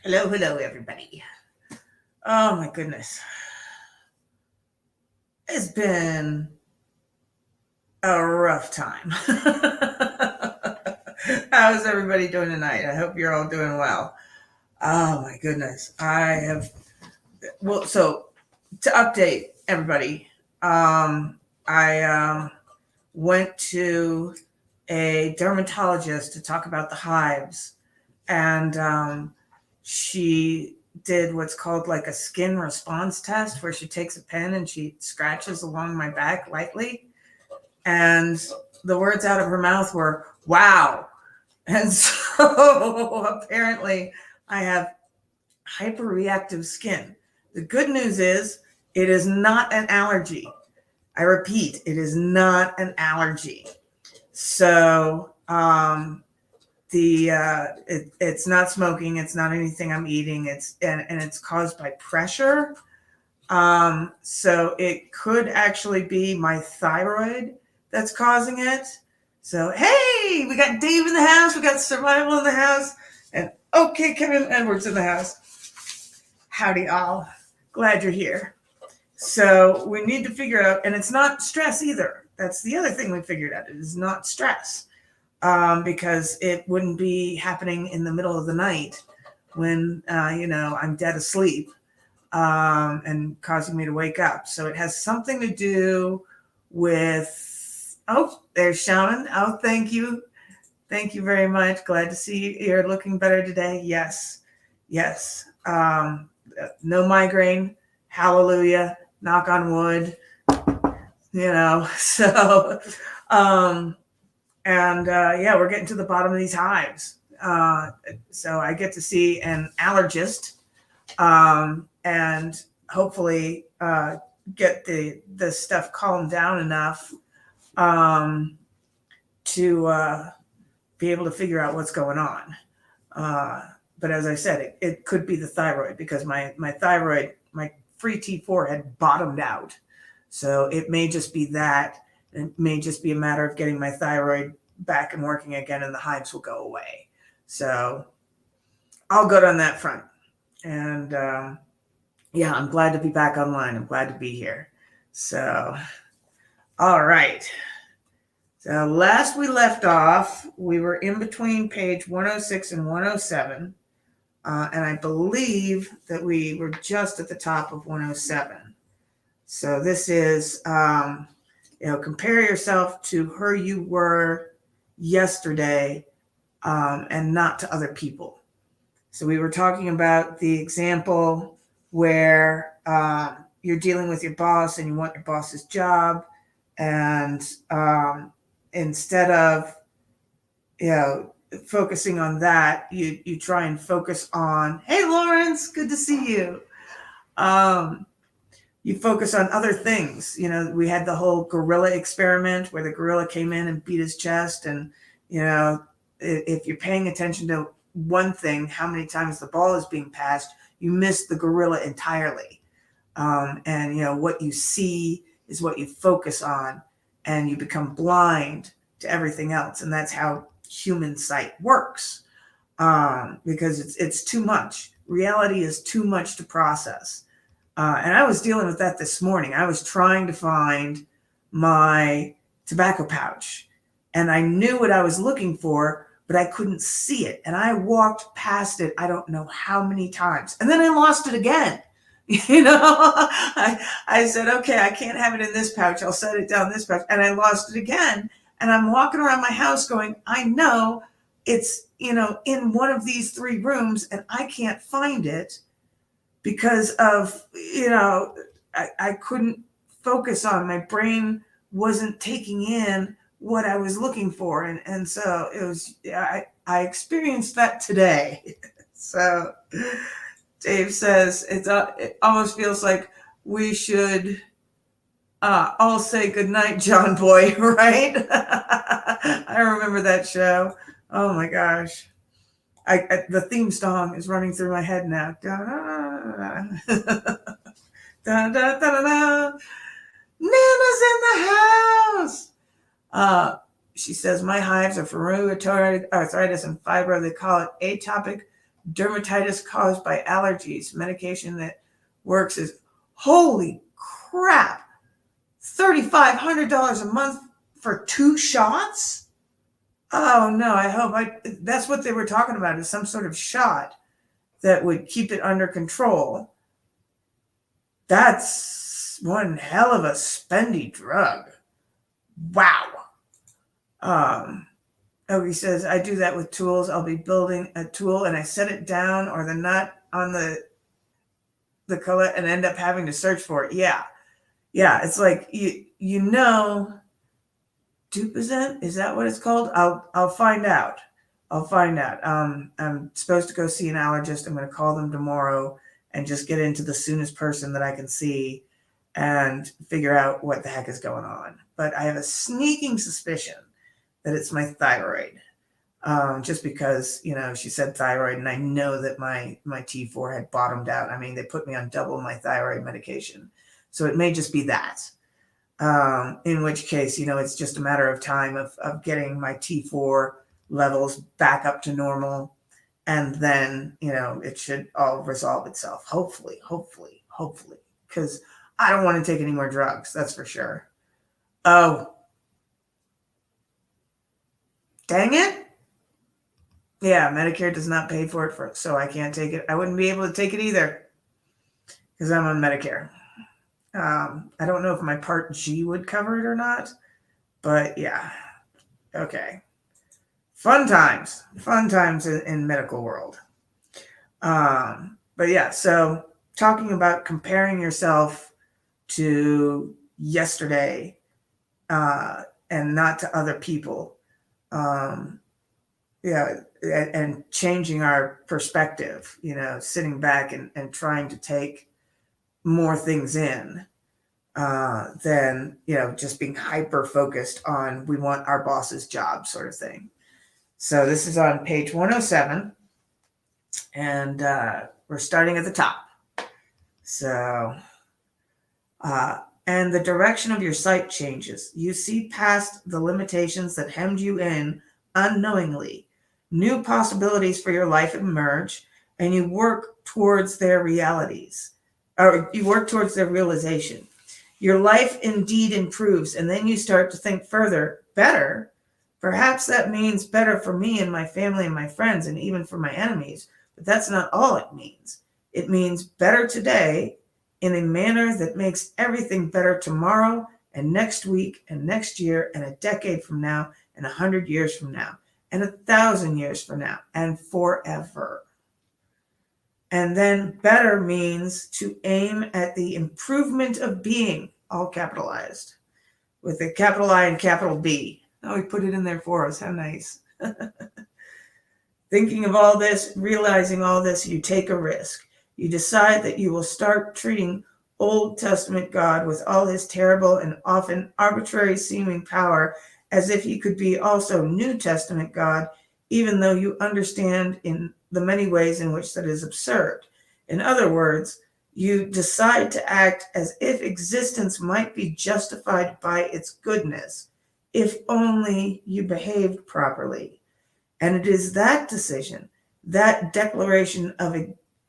Hello, hello, everybody. Oh my goodness. It's been a rough time. How's everybody doing tonight? I hope you're all doing well. Oh my goodness. So to update everybody, I went to a dermatologist to talk about the hives, and she did what's called like a skin response test, where she takes a pen and she scratches along my back lightly, and the words out of her mouth were "wow." And so apparently I have hyperreactive skin. The good news is it is not an allergy. I repeat, it is not an allergy. So it's not smoking, it's not anything I'm eating, and it's caused by pressure. So it could actually be my thyroid that's causing it. So hey, we got Dave in the house, we got Survival in the house, and okay, Kevin Edwards in the house. Howdy all. Glad you're here. So we need to figure out, and it's not stress either. That's the other thing we figured out. It is not stress, because it wouldn't be happening in the middle of the night when I'm dead asleep, and causing me to wake up. So it has something to do with. Oh, there's Shaman. Oh, thank you very much. Glad to see you're looking better today. Yes, yes. No migraine. Hallelujah. Knock on wood. So um, and yeah, we're getting to the bottom of these hives. So I get to see an allergist, and hopefully get the stuff calmed down enough, um, to be able to figure out what's going on. But as I said, it could be the thyroid, because my thyroid, my free T4 had bottomed out. So it may just be that. It may just be a matter of getting my thyroid back and working again, and the hives will go away. So all good on that front. And yeah, I'm glad to be back online. I'm glad to be here. So, all right. So last we left off, we were in between page 106 and 107. And I believe that we were just at the top of 107. So this is, compare yourself to who you were yesterday, and not to other people. So we were talking about the example where you're dealing with your boss and you want your boss's job, and instead of focusing on that, you try and focus on, hey Lawrence, good to see you. Um, you focus on other things. We had the whole gorilla experiment where the gorilla came in and beat his chest, and if you're paying attention to one thing, how many times the ball is being passed, you miss the gorilla entirely. And what you see is what you focus on, and you become blind to everything else. And that's how human sight works, because it's too much. Reality is too much to process. And I was dealing with that this morning. I was trying to find my tobacco pouch, and I knew what I was looking for, but I couldn't see it. And I walked past it, I don't know how many times. And then I lost it again. I said, okay, I can't have it in this pouch. I'll set it down this pouch. And I lost it again. And I'm walking around my house going, I know it's, in one of these three rooms, and I can't find it because of, I couldn't focus on, my brain wasn't taking in what I was looking for. And so it was, I experienced that today. So Dave says it almost feels like we should all say goodnight, John Boy, right? I remember that show. Oh my gosh. The theme song is running through my head now. Nana's in the house. She says, my hives are for rheumatoid arthritis and fibro. They call it atopic dermatitis caused by allergies. Medication that works is, holy crap, $3,500 a month for 2 shots? Oh no, that's what they were talking about, is some sort of shot that would keep it under control. That's one hell of a spendy drug. Wow. He says, I do that with tools. I'll be building a tool and I set it down or the nut on the collet and end up having to search for it. Yeah. It's like, you know, Dupazent, is that what it's called? I'll find out. I'm supposed to go see an allergist. I'm going to call them tomorrow and just get into the soonest person that I can see and figure out what the heck is going on. But I have a sneaking suspicion that it's my thyroid. Just because, she said thyroid, and I know that my T4 had bottomed out. I mean, they put me on double my thyroid medication. So it may just be that. In which case, it's just a matter of time of getting my T4 levels back up to normal. And then, it should all resolve itself. Hopefully. Because I don't want to take any more drugs. That's for sure. Oh, dang it. Yeah, Medicare does not pay for it, so I can't take it. I wouldn't be able to take it either because I'm on Medicare. I don't know if my Part G would cover it or not, but yeah. Okay. Fun times in medical world. But yeah, so talking about comparing yourself to yesterday and not to other people. And changing our perspective, sitting back and trying to take more things in than, just being hyper focused on we want our boss's job sort of thing. So this is on page 107, and we're starting at the top. So, and the direction of your sight changes. You see past the limitations that hemmed you in unknowingly. New possibilities for your life emerge, and you work towards their realities, or you work towards their realization. Your life indeed improves, and then you start to think further, better. Perhaps that means better for me and my family and my friends, and even for my enemies, but that's not all it means. It means better today in a manner that makes everything better tomorrow and next week and next year and a decade from now and 100 years from now and 1,000 years from now and forever. And then better means to aim at the improvement of being, all capitalized, with a capital I and capital B. Oh, he put it in there for us. How nice. Thinking of all this, realizing all this, you take a risk. You decide that you will start treating Old Testament God with all his terrible and often arbitrary seeming power as if he could be also New Testament God, even though you understand in the many ways in which that is absurd. In other words, you decide to act as if existence might be justified by its goodness, if only you behaved properly. And it is that decision, that declaration of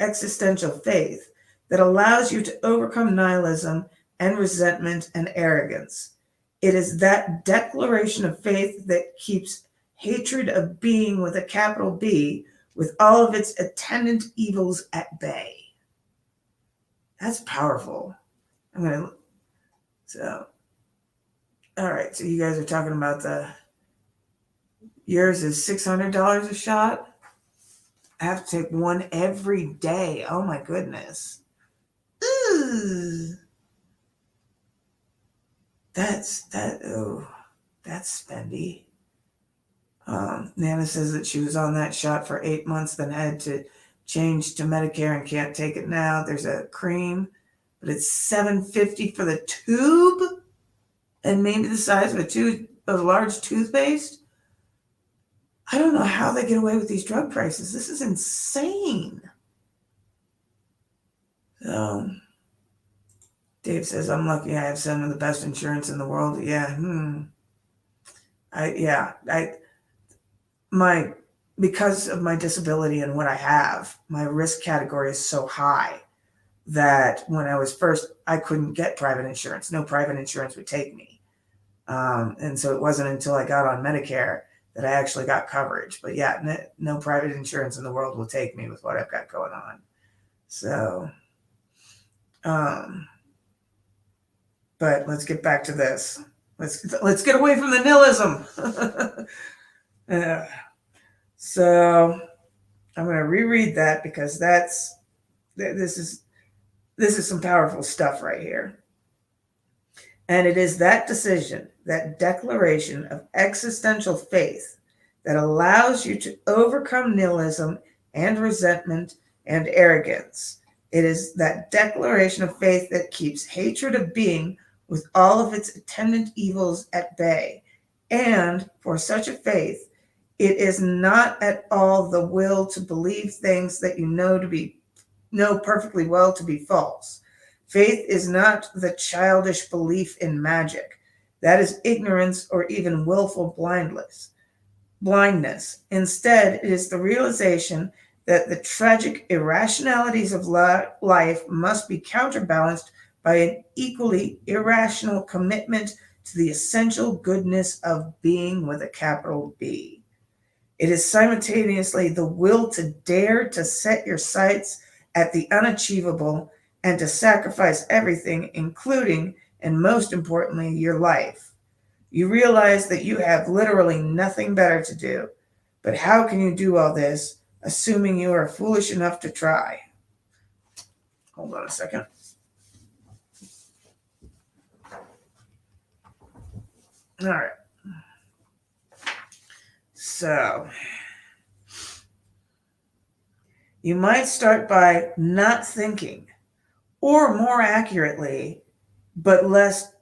existential faith, that allows you to overcome nihilism and resentment and arrogance. It is that declaration of faith that keeps hatred of being with a capital B, with all of its attendant evils at bay. That's powerful. All right, so you guys are talking about yours is $600 a shot. I have to take one every day. Oh my goodness. Ooh. That's spendy. Nana says that she was on that shot for 8 months, then had to change to Medicare and can't take it now. There's a cream, but it's $7.50 for the tube, and maybe the size of a large toothpaste. I don't know how they get away with these drug prices. This is insane. So Dave says, I'm lucky I have some of the best insurance in the world. Yeah. My because of my disability and what I have, my risk category is so high that when I was first, I couldn't get private insurance. No private insurance would take me. And so it wasn't until I got on Medicare that I actually got coverage. But yeah, no private insurance in the world will take me with what I've got going on. So, but let's get back to this. Let's get away from the nihilism. So I'm going to reread that because this is some powerful stuff right here. And it is that decision, that declaration of existential faith that allows you to overcome nihilism and resentment and arrogance. It is that declaration of faith that keeps hatred of being with all of its attendant evils at bay. And for such a faith, it is not at all the will to believe things that you know perfectly well to be false. Faith is not the childish belief in magic. That is ignorance or even willful blindness. Instead, it is the realization that the tragic irrationalities of life must be counterbalanced by an equally irrational commitment to the essential goodness of being with a capital B. It is simultaneously the will to dare to set your sights at the unachievable and to sacrifice everything, including, and most importantly, your life. You realize that you have literally nothing better to do. But how can you do all this, assuming you are foolish enough to try? Hold on a second. All right. So, you might start by not thinking, or more accurately, but less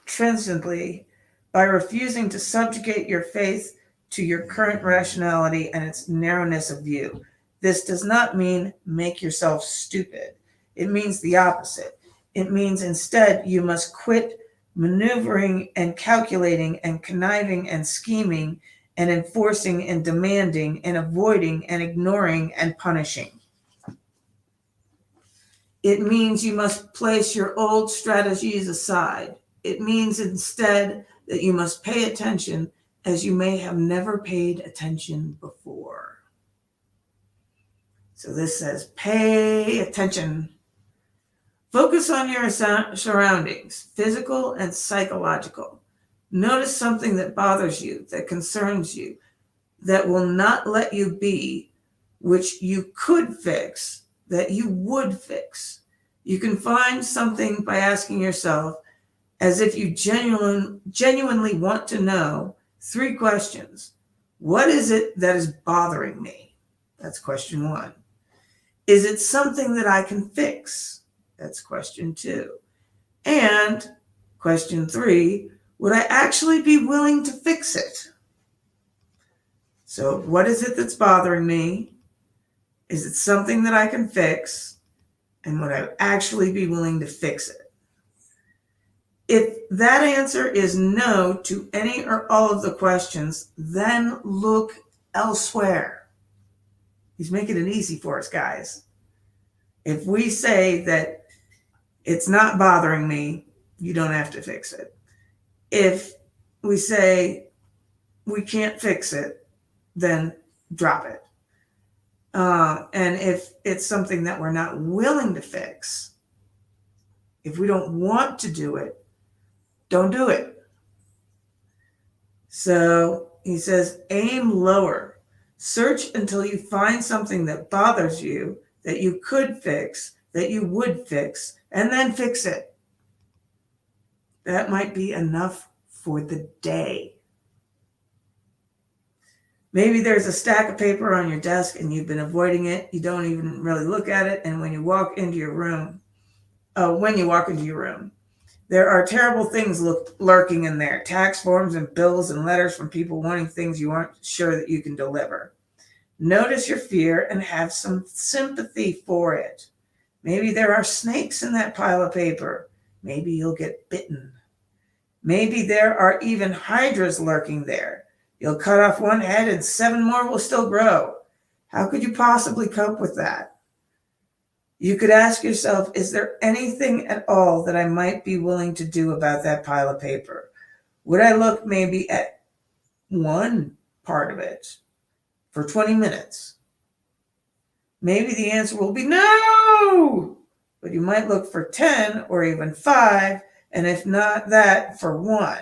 transcendently, by refusing to subjugate your faith to your current rationality and its narrowness of view. This does not mean make yourself stupid. It means the opposite. It means instead you must quit maneuvering and calculating and conniving and scheming and enforcing and demanding and avoiding and ignoring and punishing. It means you must place your old strategies aside. It means instead that you must pay attention as you may have never paid attention before. So this says, pay attention. Focus on your surroundings, physical and psychological. Notice something that bothers you, that concerns you, that will not let you be, which you could fix, that you would fix. You can find something by asking yourself, as if you genuinely want to know, 3 questions. What is it that is bothering me? That's question 1. Is it something that I can fix? That's question 2. And question 3, would I actually be willing to fix it? So what is it that's bothering me? Is it something that I can fix? And would I actually be willing to fix it? If that answer is no to any or all of the questions, then look elsewhere. He's making it easy for us, guys. If we say that it's not bothering me, you don't have to fix it. If we say we can't fix it, then drop it. And if it's something that we're not willing to fix, if we don't want to do it, don't do it. So he says, aim lower. Search until you find something that bothers you, that you could fix, that you would fix, and then fix it. That might be enough for the day. Maybe there's a stack of paper on your desk and you've been avoiding it. You don't even really look at it. And when you walk into your room, there are terrible things lurking in there. Tax forms and bills and letters from people wanting things you aren't sure that you can deliver. Notice your fear and have some sympathy for it. Maybe there are snakes in that pile of paper. Maybe you'll get bitten. Maybe there are even hydras lurking there. You'll cut off one head and 7 more will still grow. How could you possibly cope with that? You could ask yourself, is there anything at all that I might be willing to do about that pile of paper? Would I look maybe at one part of it for 20 minutes? Maybe the answer will be no, but you might look for 10 or even 5, and if not that, for 1.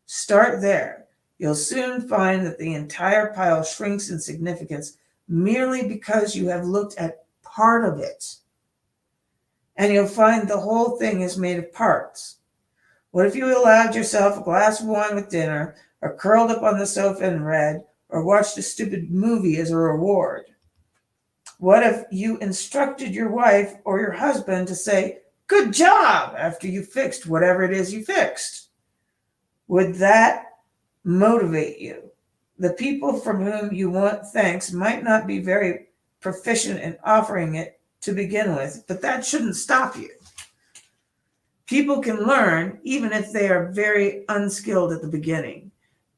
Start there. You'll soon find that the entire pile shrinks in significance merely because you have looked at part of it. And you'll find the whole thing is made of parts. What if you allowed yourself a glass of wine with dinner, or curled up on the sofa and read, or watched a stupid movie as a reward? What if you instructed your wife or your husband to say, "Good job," after you fixed whatever it is you fixed? Would that motivate you? The people from whom you want thanks might not be very proficient in offering it to begin with, but that shouldn't stop you. People can learn even if they are very unskilled at the beginning.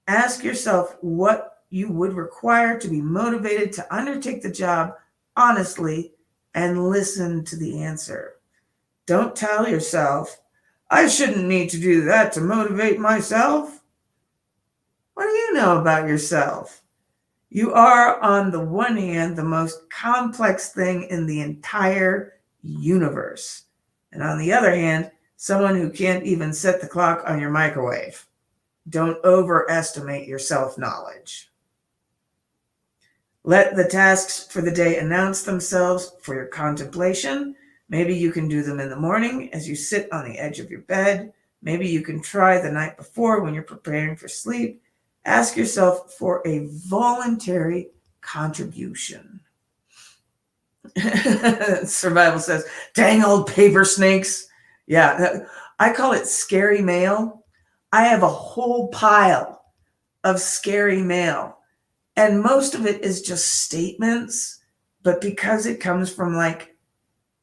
Ask yourself what you would require to be motivated to undertake the job honestly and listen to the answer. Don't tell yourself, "I shouldn't need to do that to motivate myself." What do you know about yourself? You are, on the one hand, the most complex thing in the entire universe. And on the other hand, someone who can't even set the clock on your microwave. Don't overestimate your self-knowledge. Let the tasks for the day announce themselves for your contemplation. Maybe you can do them in the morning as you sit on the edge of your bed. Maybe you can try the night before when you're preparing for sleep. Ask yourself for a voluntary contribution. Survival says, "Dang old paper snakes." Yeah, I call it scary mail. I have a whole pile of scary mail, and most of it is just statements. But because it comes from like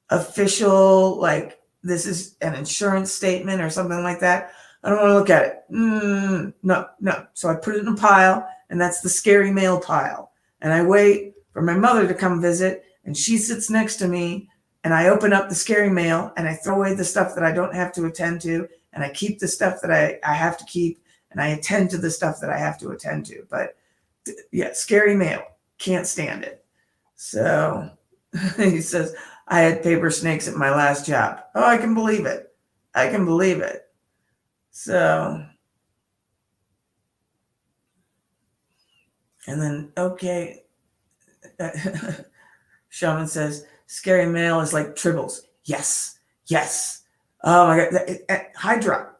official, like this is an insurance statement or something like that, I don't want to look at it. No. So I put it in a pile, and that's the scary mail pile. And I wait for my mother to come visit, and she sits next to me, and I open up the scary mail, and I throw away the stuff that I don't have to attend to, and I keep the stuff that I have to keep, and I attend to the stuff that I have to attend to. But yeah, scary mail, can't stand it. So he says, "I had paper snakes at my last job." Oh, I can believe it. I can believe it. So, and then, okay, Shaman says, "Scary mail is like tribbles." Yes. Oh my God. Hydra.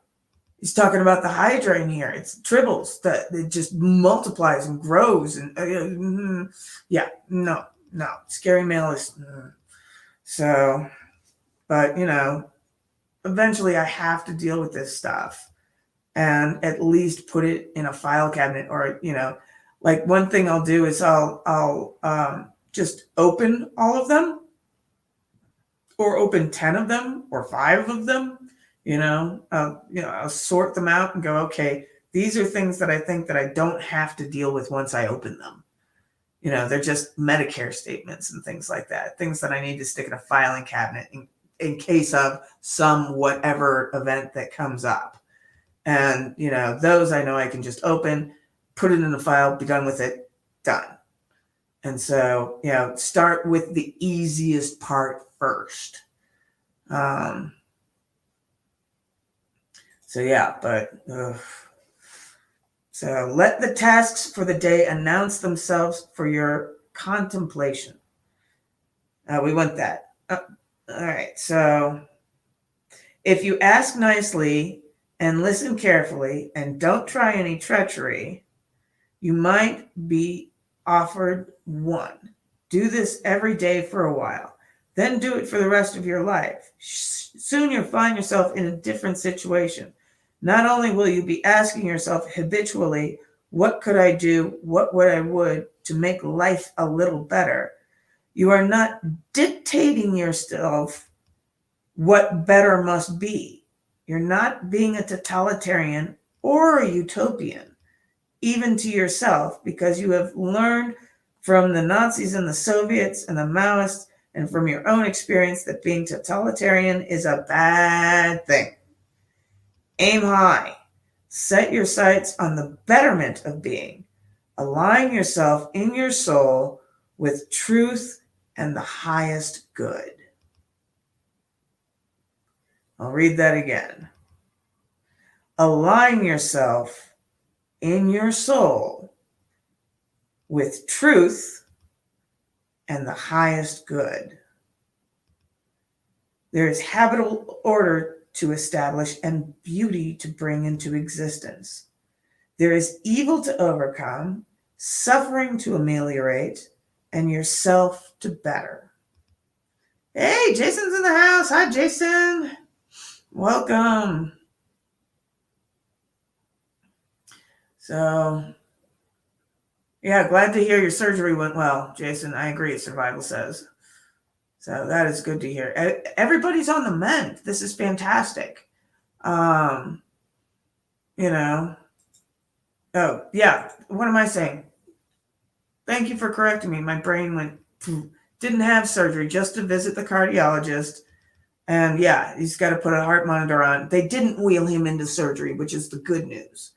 He's talking about the Hydra in here. It's tribbles that it just multiplies and grows. And yeah, no. Scary mail is so, but eventually I have to deal with this stuff and at least put it in a file cabinet, or like one thing I'll do is I'll just open all of them, or open 10 of them or 5 of them. I'll sort them out and go, okay, these are things that I think that I don't have to deal with once I open them. They're just Medicare statements and things like that, things that I need to stick in a filing cabinet in case of some whatever event that comes up. And, those I know I can just open, put it in a file, be done with it, done. And so, start with the easiest part first. So let the tasks for the day announce themselves for your contemplation. We want that. All right. So if you ask nicely and listen carefully and don't try any treachery, you might be offered 1. Do this every day for a while. Then do it for the rest of your life. Soon you'll find yourself in a different situation. Not only will you be asking yourself habitually, what could I do? What would I would to make life a little better? You are not dictating yourself what better must be. You're not being a totalitarian or a utopian. even to yourself, because you have learned from the Nazis and the Soviets and the Maoists and from your own experience that being totalitarian is a bad thing. Aim high. Set your sights on the betterment of being. Align yourself in your soul with truth and the highest good. I'll read that again. Align yourself in your soul with truth and the highest good. There is habitable order to establish and beauty to bring into existence. There is evil to overcome, suffering to ameliorate, and yourself to better. Hey, Jason's in the house. Hi, Jason. Welcome. So, yeah, glad to hear your surgery went well, Jason. I agree, Survival says. So that is good to hear. Everybody's on the mend. This is fantastic. Oh, yeah. What am I saying? Thank you for correcting me. My brain went, didn't have surgery, just to visit the cardiologist. And yeah, he's got to put a heart monitor on. They didn't wheel him into surgery, which is the good news.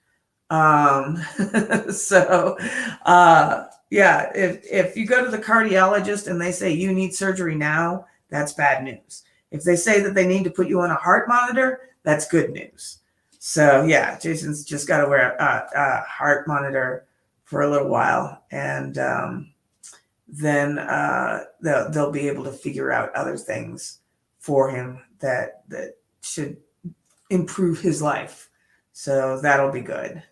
Yeah, if you go to the cardiologist and they say you need surgery now, that's bad news. If they say that they need to put you on a heart monitor, that's good news. So yeah, Jason's just got to wear a heart monitor for a little while, and then they'll be able to figure out other things for him that should improve his life. So that'll be good.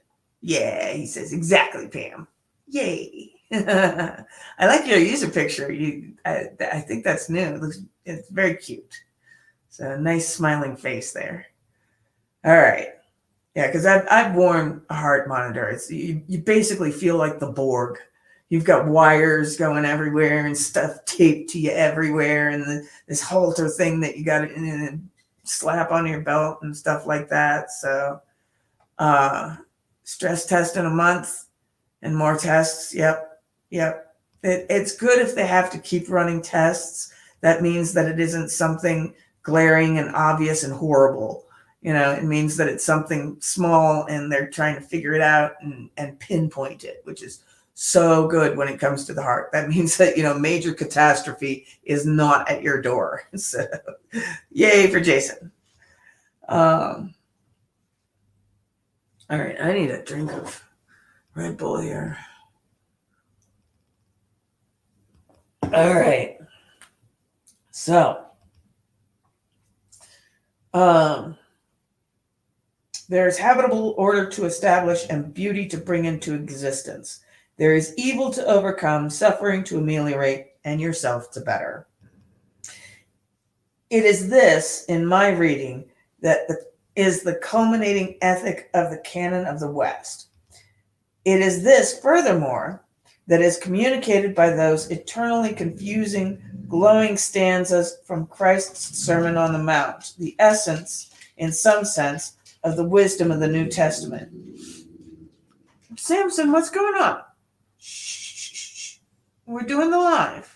Yeah, he says, exactly, Pam. Yay. I like your user picture. I think that's new. It's very cute. It's a nice smiling face there. All right. Yeah, because I've worn a heart monitor. It's you basically feel like the Borg. You've got wires going everywhere and stuff taped to you everywhere, and this halter thing that you got to slap on your belt and stuff like that. So stress test in a month and more tests. Yep. It's good if they have to keep running tests. That means that it isn't something glaring and obvious and horrible. It means that it's something small and they're trying to figure it out and pinpoint it, which is so good when it comes to the heart. That means that, major catastrophe is not at your door. So yay for Jason. All right, I need a drink of Red Bull here. All right. So, there's habitable order to establish and beauty to bring into existence. There is evil to overcome, suffering to ameliorate, and yourself to better. It is this, in my reading, that is the culminating ethic of the canon of the West. It is this, furthermore, that is communicated by those eternally confusing, glowing stanzas from Christ's Sermon on the Mount, the essence, in some sense, of the wisdom of the New Testament. Samson, what's going on? Shh. We're doing the live.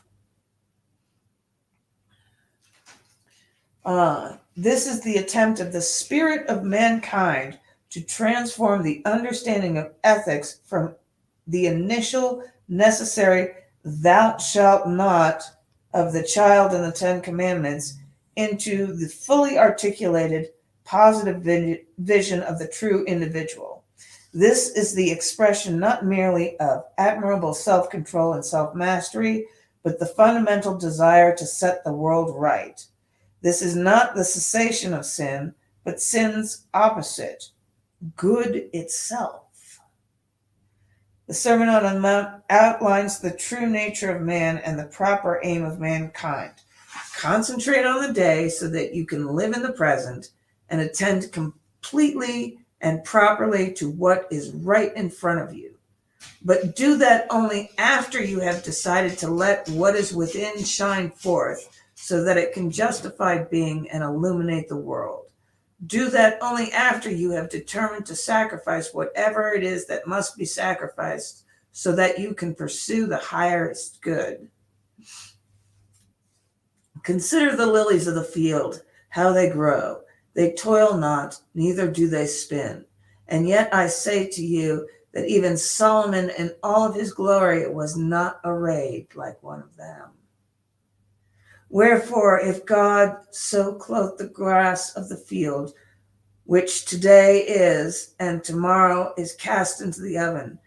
This is the attempt of the spirit of mankind to transform the understanding of ethics from the initial necessary thou shalt not of the child in the Ten Commandments into the fully articulated positive vision of the true individual. This is the expression not merely of admirable self-control and self-mastery, but the fundamental desire to set the world right. This is not the cessation of sin, but sin's opposite, good itself. The Sermon on the Mount outlines the true nature of man and the proper aim of mankind. Concentrate on the day so that you can live in the present and attend completely and properly to what is right in front of you. But do that only after you have decided to let what is within shine forth so that it can justify being and illuminate the world. Do that only after you have determined to sacrifice whatever it is that must be sacrificed, so that you can pursue the highest good. Consider the lilies of the field, how they grow. They toil not, neither do they spin. And yet I say to you that even Solomon in all of his glory was not arrayed like one of them. Wherefore, if God so clothe the grass of the field, which today is, and tomorrow is cast into the oven,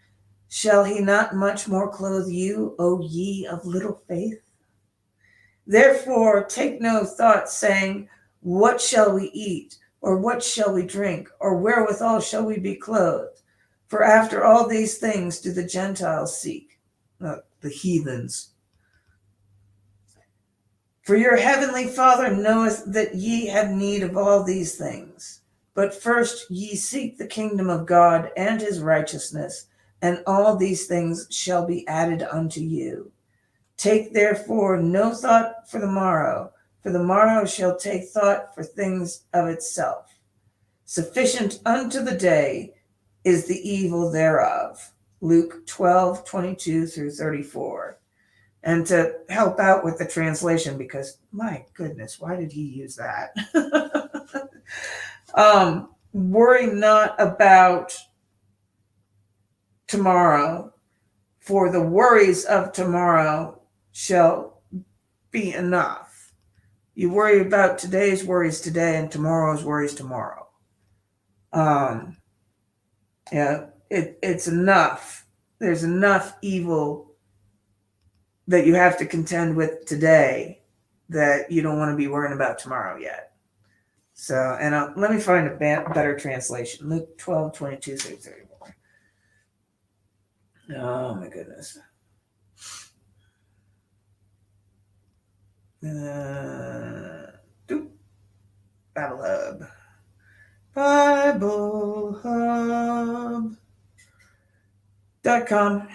shall he not much more clothe you, O ye of little faith? Therefore, take no thought, saying, what shall we eat? Or what shall we drink? Or wherewithal shall we be clothed? For after all these things do the Gentiles seek, the heathens. For your heavenly Father knoweth that ye have need of all these things. But first ye seek the kingdom of God and his righteousness, and all these things shall be added unto you. Take therefore no thought for the morrow shall take thought for things of itself. Sufficient unto the day is the evil thereof. Luke 12:22 through 34. And to help out with the translation, because my goodness, why did he use that? Worry not about tomorrow, for the worries of tomorrow shall be enough. You worry about today's worries today and tomorrow's worries tomorrow. It's enough. There's enough evil that you have to contend with today that you don't want to be worrying about tomorrow yet. So, and let me find a better translation. Luke 12:22 through 34. Oh my goodness. Bible Hub. BibleHub.com.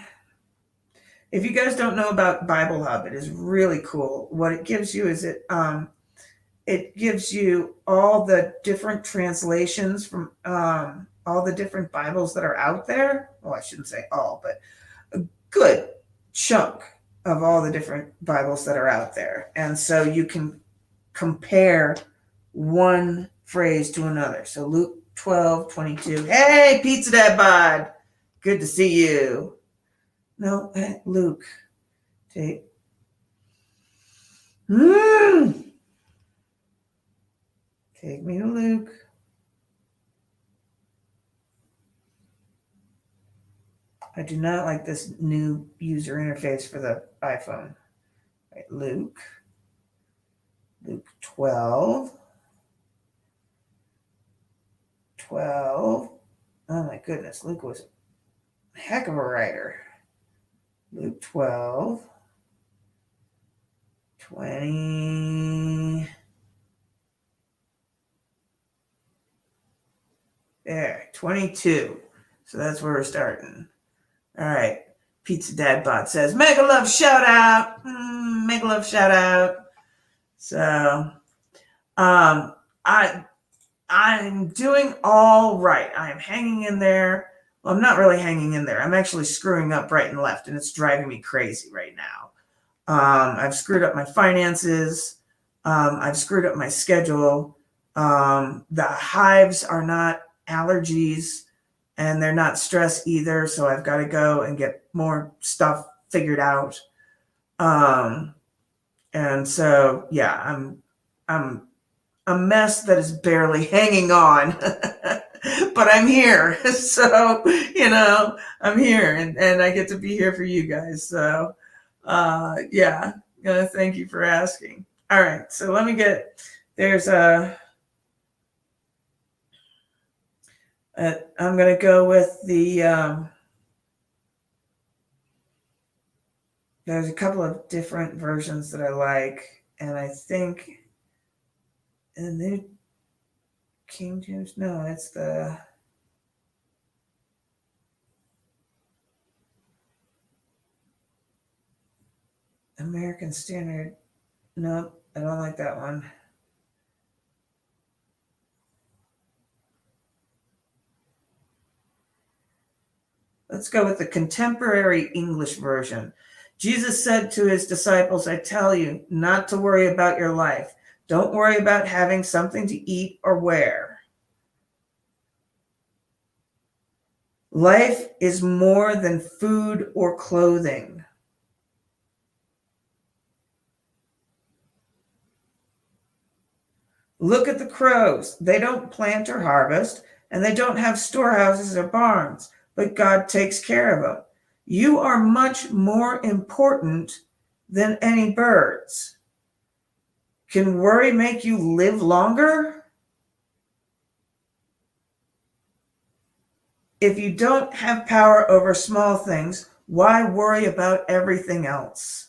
If you guys don't know about Bible Hub, it is really cool. What it gives you is it gives you all the different translations from all the different Bibles that are out there. Well, I shouldn't say all, but a good chunk of all the different Bibles that are out there. And so you can compare one phrase to another. So Luke 12:22. Hey, Pizza Dad Bod. Good to see you. No, Luke. Take. Take me to Luke. I do not like this new user interface for the iPhone. Right, Luke 12. Oh my goodness, Luke was a heck of a writer. Luke 12:20. There, 22. So that's where we're starting. All right. Pizza Dad Bot says, Mega Love shout out. Mega Love shout out. So, I'm doing all right. I am hanging in there. Well, I'm not really hanging in there. I'm actually screwing up right and left, and it's driving me crazy right now. I've screwed up my finances. I've screwed up my schedule. The hives are not allergies, and they're not stress either. So I've got to go and get more stuff figured out. And so, yeah, I'm a mess that is barely hanging on, but I'm here. So, I'm here and I get to be here for you guys. So, yeah, thank you for asking. All right. So let me there's I'm going to go with there's a couple of different versions that I like, and I think, and the King James, no, it's the American Standard. Nope, I don't like that one. Let's go with the contemporary English version. Jesus said to his disciples, I tell you not to worry about your life. Don't worry about having something to eat or wear. Life is more than food or clothing. Look at the crows. They don't plant or harvest, and they don't have storehouses or barns, but God takes care of them. You are much more important than any birds. Can worry make you live longer? If you don't have power over small things, why worry about everything else?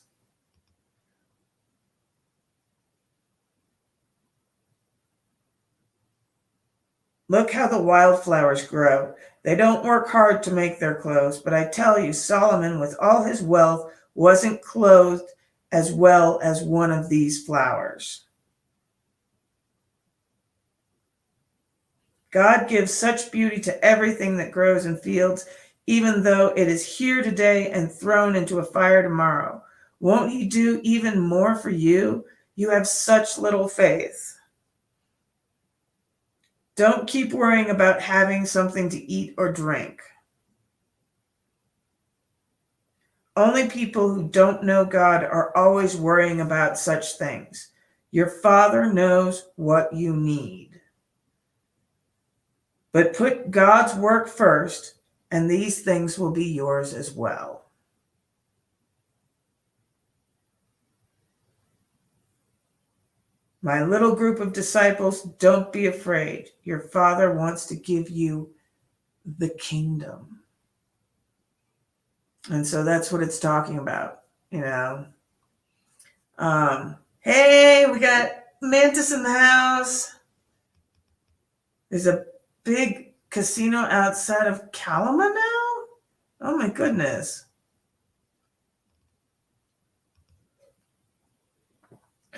Look how the wildflowers grow. They don't work hard to make their clothes, but I tell you, Solomon, with all his wealth, wasn't clothed as well as one of these flowers. God gives such beauty to everything that grows in fields, even though it is here today and thrown into a fire tomorrow. Won't he do even more for you? You have such little faith. Don't keep worrying about having something to eat or drink. Only people who don't know God are always worrying about such things. Your Father knows what you need. But put God's work first, and these things will be yours as well. My little group of disciples, don't be afraid. Your Father wants to give you the kingdom. And so that's what it's talking about, you know. Hey, we got Mantis in the house. There's a big casino outside of Kalama now? Oh my goodness.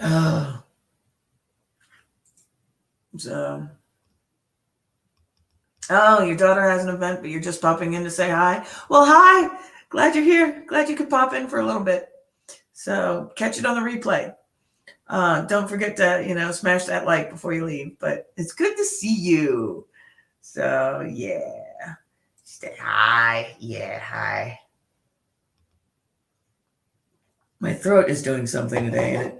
Oh. So, oh, your daughter has an event, but you're just popping in to say hi. Well, hi. Glad you're here. Glad you could pop in for a little bit. So catch it on the replay. Don't forget to, smash that like before you leave. But it's good to see you. So, yeah. Say hi. Yeah, hi. My throat is doing something today, and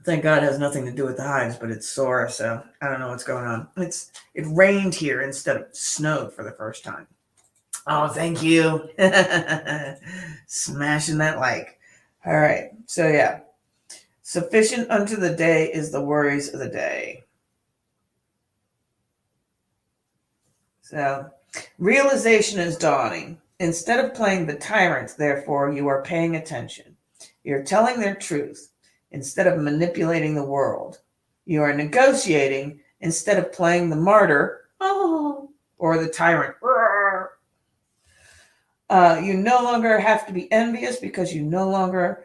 thank God it has nothing to do with the hives, but it's sore, so I don't know what's going on. It rained here instead of snowed for the first time. Oh, thank you. Smashing that like. All right. So yeah. Sufficient unto the day is the worries of the day. So realization is dawning. Instead of playing the tyrant, therefore, you are paying attention. You're telling their truth instead of manipulating the world. You are negotiating instead of playing the martyr or the tyrant. You no longer have to be envious because you no longer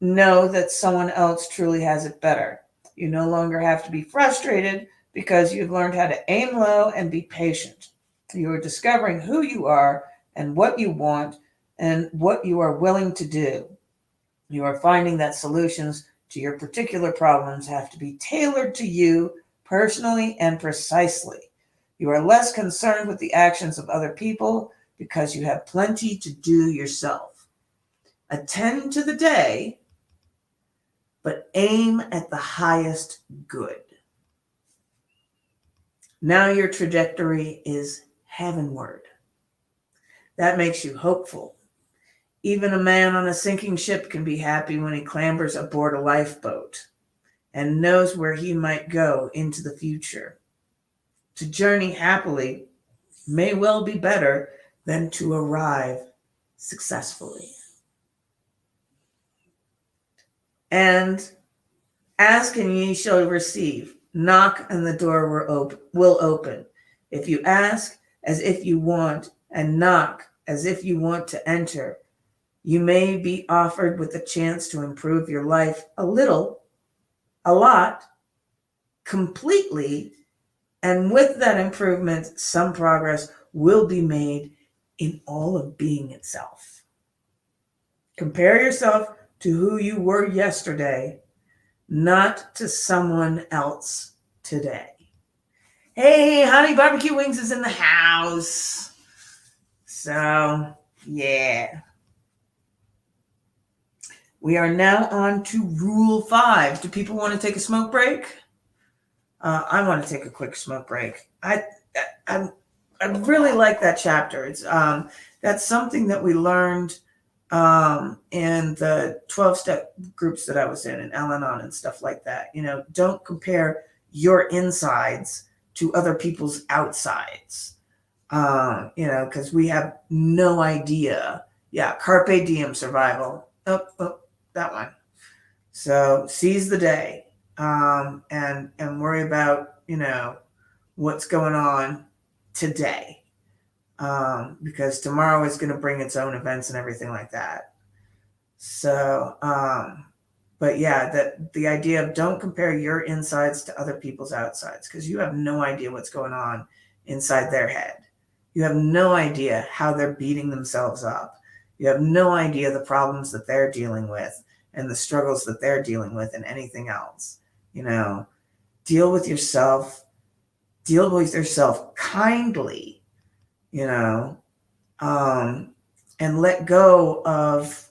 know that someone else truly has it better. You no longer have to be frustrated because you've learned how to aim low and be patient. You are discovering who you are and what you want and what you are willing to do. You are finding that solutions to your particular problems have to be tailored to you personally and precisely. You are less concerned with the actions of other people because you have plenty to do yourself. Attend to the day, but aim at the highest good. Now your trajectory is heavenward. That makes you hopeful. Even a man on a sinking ship can be happy when he clambers aboard a lifeboat and knows where he might go into the future. To journey happily may well be better than to arrive successfully. And ask and ye shall receive. Knock and the door will open. If you ask as if you want and knock as if you want to enter, you may be offered with a chance to improve your life a little, a lot, completely, and with that improvement, some progress will be made in all of being itself. Compare yourself to who you were yesterday, not to someone else today. Hey, Honey Barbecue Wings is in the house. So, yeah. We are now on to Rule 5. Do people want to take a smoke break? I want to take a quick smoke break. I really like that chapter. It's that's something that we learned in the 12-step groups that I was in, and Al-Anon and stuff like that. Don't compare your insides to other people's outsides. Because we have no idea. Yeah, carpe diem, survival. Oh, that one. So seize the day, and worry about what's going on today, because tomorrow is going to bring its own events and everything like that. So, but yeah, the idea of don't compare your insides to other people's outsides, because you have no idea what's going on inside their head. You have no idea how they're beating themselves up. You have no idea the problems that they're dealing with and the struggles that they're dealing with and anything else. Deal with yourself kindly, and let go of,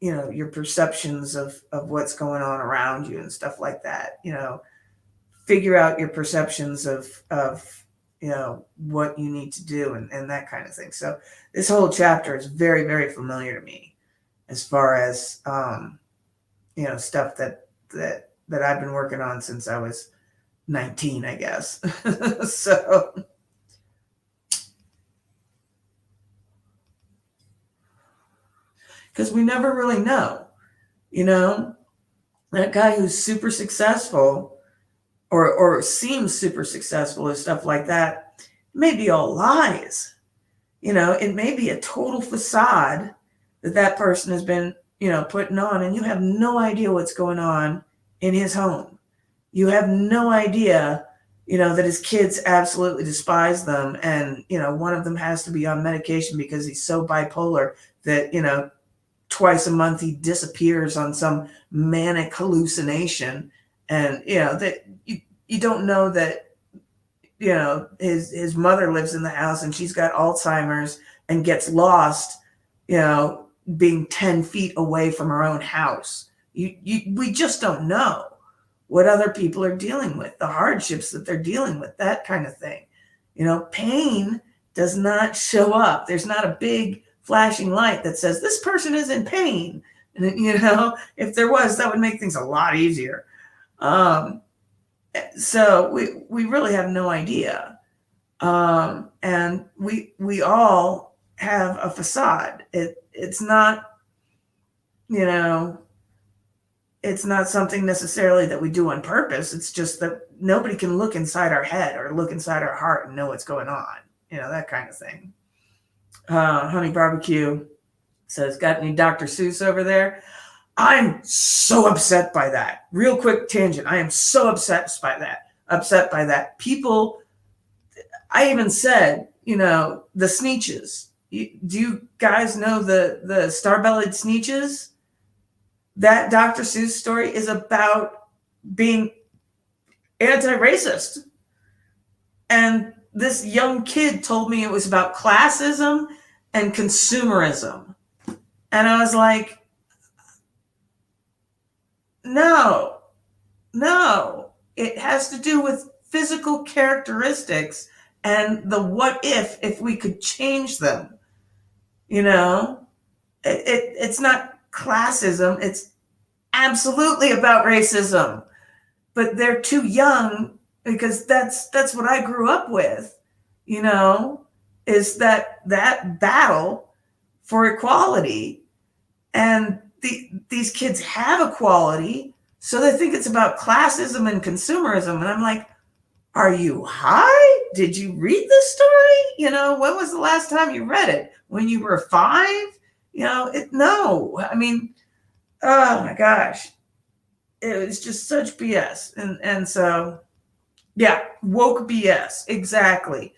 your perceptions of what's going on around you and stuff like that. Figure out your perceptions of what you need to do and that kind of thing. So this whole chapter is very, very familiar to me as far as, stuff that I've been working on since I was 19, I guess. So because we never really know, that guy who's super successful or seems super successful or stuff like that, it may be all lies. It may be a total facade that person has been, putting on, and you have no idea what's going on in his home. You have no idea, that his kids absolutely despise them. And, one of them has to be on medication because he's so bipolar that, twice a month he disappears on some manic hallucination. And, that you don't know that, his mother lives in the house and she's got Alzheimer's and gets lost, being 10 feet away from her own house. We just don't know what other people are dealing with, the hardships that they're dealing with, that kind of thing. Pain does not show up. There's not a big flashing light that says this person is in pain. And if there was, that would make things a lot easier. So we really have no idea. And we all have a facade. It's not, it's not something necessarily that we do on purpose. It's just that nobody can look inside our head or look inside our heart and know what's going on, that kind of thing. Honey Barbecue says, got any Dr. Seuss over there? I'm so upset by that. Real quick tangent. I am so upset by that. People, I even said, the Sneetches. Do you guys know the star-bellied Sneetches? That Dr. Seuss story is about being anti-racist. And this young kid told me it was about classism and consumerism. And I was like, no, it has to do with physical characteristics and the what if we could change them. It's not classism. It's absolutely about racism, but they're too young because that's what I grew up with, is that battle for equality. And these kids have equality, so they think it's about classism and consumerism. And I'm like, are you high? Did you read this story? When was the last time you read it? When you were 5? No. I mean, oh my gosh. It was just such BS. And so, yeah, woke BS. Exactly,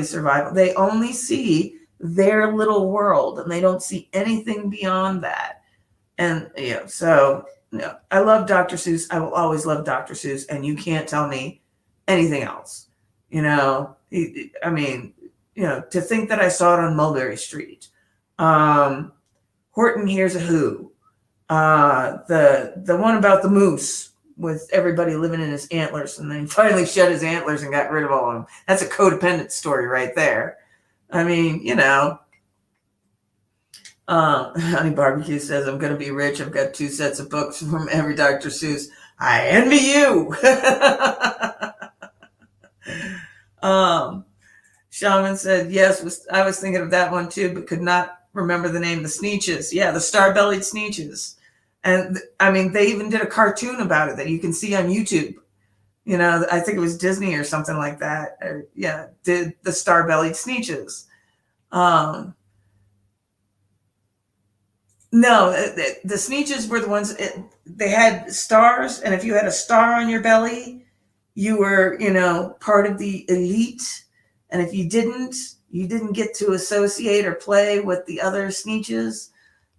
survival. They only see their little world and they don't see anything beyond that. And so I love Dr. Seuss. I will always love Dr. Seuss, and you can't tell me anything else. I mean, to think that I saw it on Mulberry Street. Horton Hears a Who. The one about the moose with everybody living in his antlers, and then he finally shed his antlers and got rid of all of them. That's a codependent story right there. I mean, Honey Barbecue says, I'm going to be rich. I've got 2 sets of books from every Dr. Seuss. I envy you. Shaman said, yes, I was thinking of that one too, but could not remember the name. The Sneetches. Yeah, the star-bellied Sneetches. And I mean, they even did a cartoon about it that you can see on YouTube. I think it was Disney or something like that. Did the star-bellied Sneetches. No, the Sneetches were the ones, they had stars, and if you had a star on your belly, you were, part of the elite. And if you didn't get to associate or play with the other Sneetches.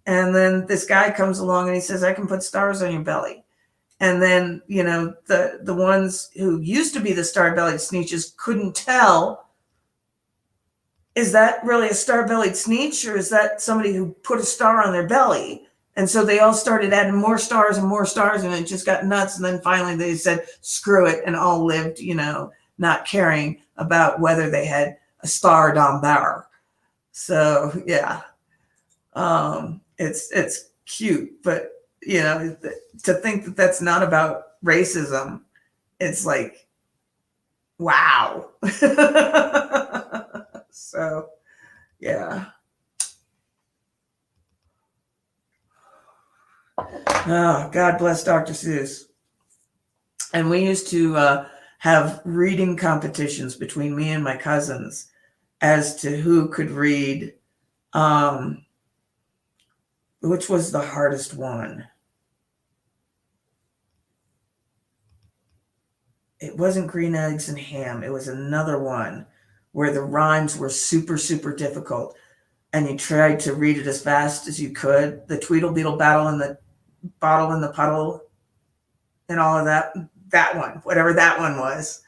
And then this guy comes along and he says, I can put stars on your belly. And then, the ones who used to be the star-bellied Sneetches couldn't tell, is that really a star-bellied Sneetch, or is that somebody who put a star on their belly? And so they all started adding more stars, and it just got nuts. And then finally they said, screw it, and all lived, not caring about whether they had a star down there. So, yeah. It's cute, but to think that that's not about racism, it's like, wow. So, yeah. Oh, God bless Dr. Seuss. And we used to have reading competitions between me and my cousins as to who could read. Which was the hardest one? It wasn't Green Eggs and Ham. It was another one where the rhymes were super, super difficult. And you tried to read it as fast as you could. The Tweedle Beetle Battle and the Bottle in the Puddle and all of that. That one, whatever that one was.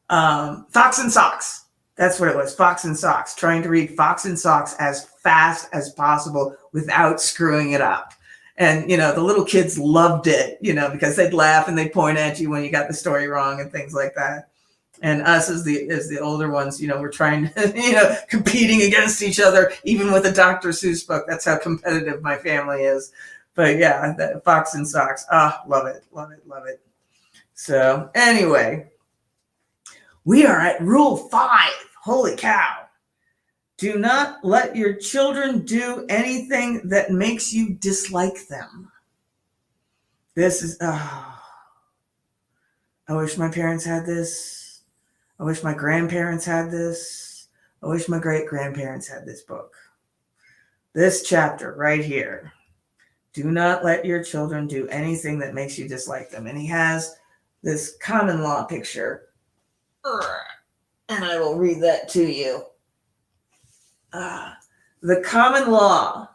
Fox and Socks. That's what it was. Fox and Socks. Trying to read Fox and Socks as fast as possible without screwing it up. And, the little kids loved it, because they'd laugh and they'd point at you when you got the story wrong and things like that. And us as the older ones, we're trying to, competing against each other, even with a Dr. Seuss book. That's how competitive my family is. But yeah, that Fox and Socks. Love it, love it, love it. So anyway, we are at Rule 5. Holy cow. Do not let your children do anything that makes you dislike them. This is, I wish my parents had this. I wish my grandparents had this. I wish my great-grandparents had this book. This chapter right here. Do not let your children do anything that makes you dislike them. And he has this common law picture. And I will read that to you. The common law.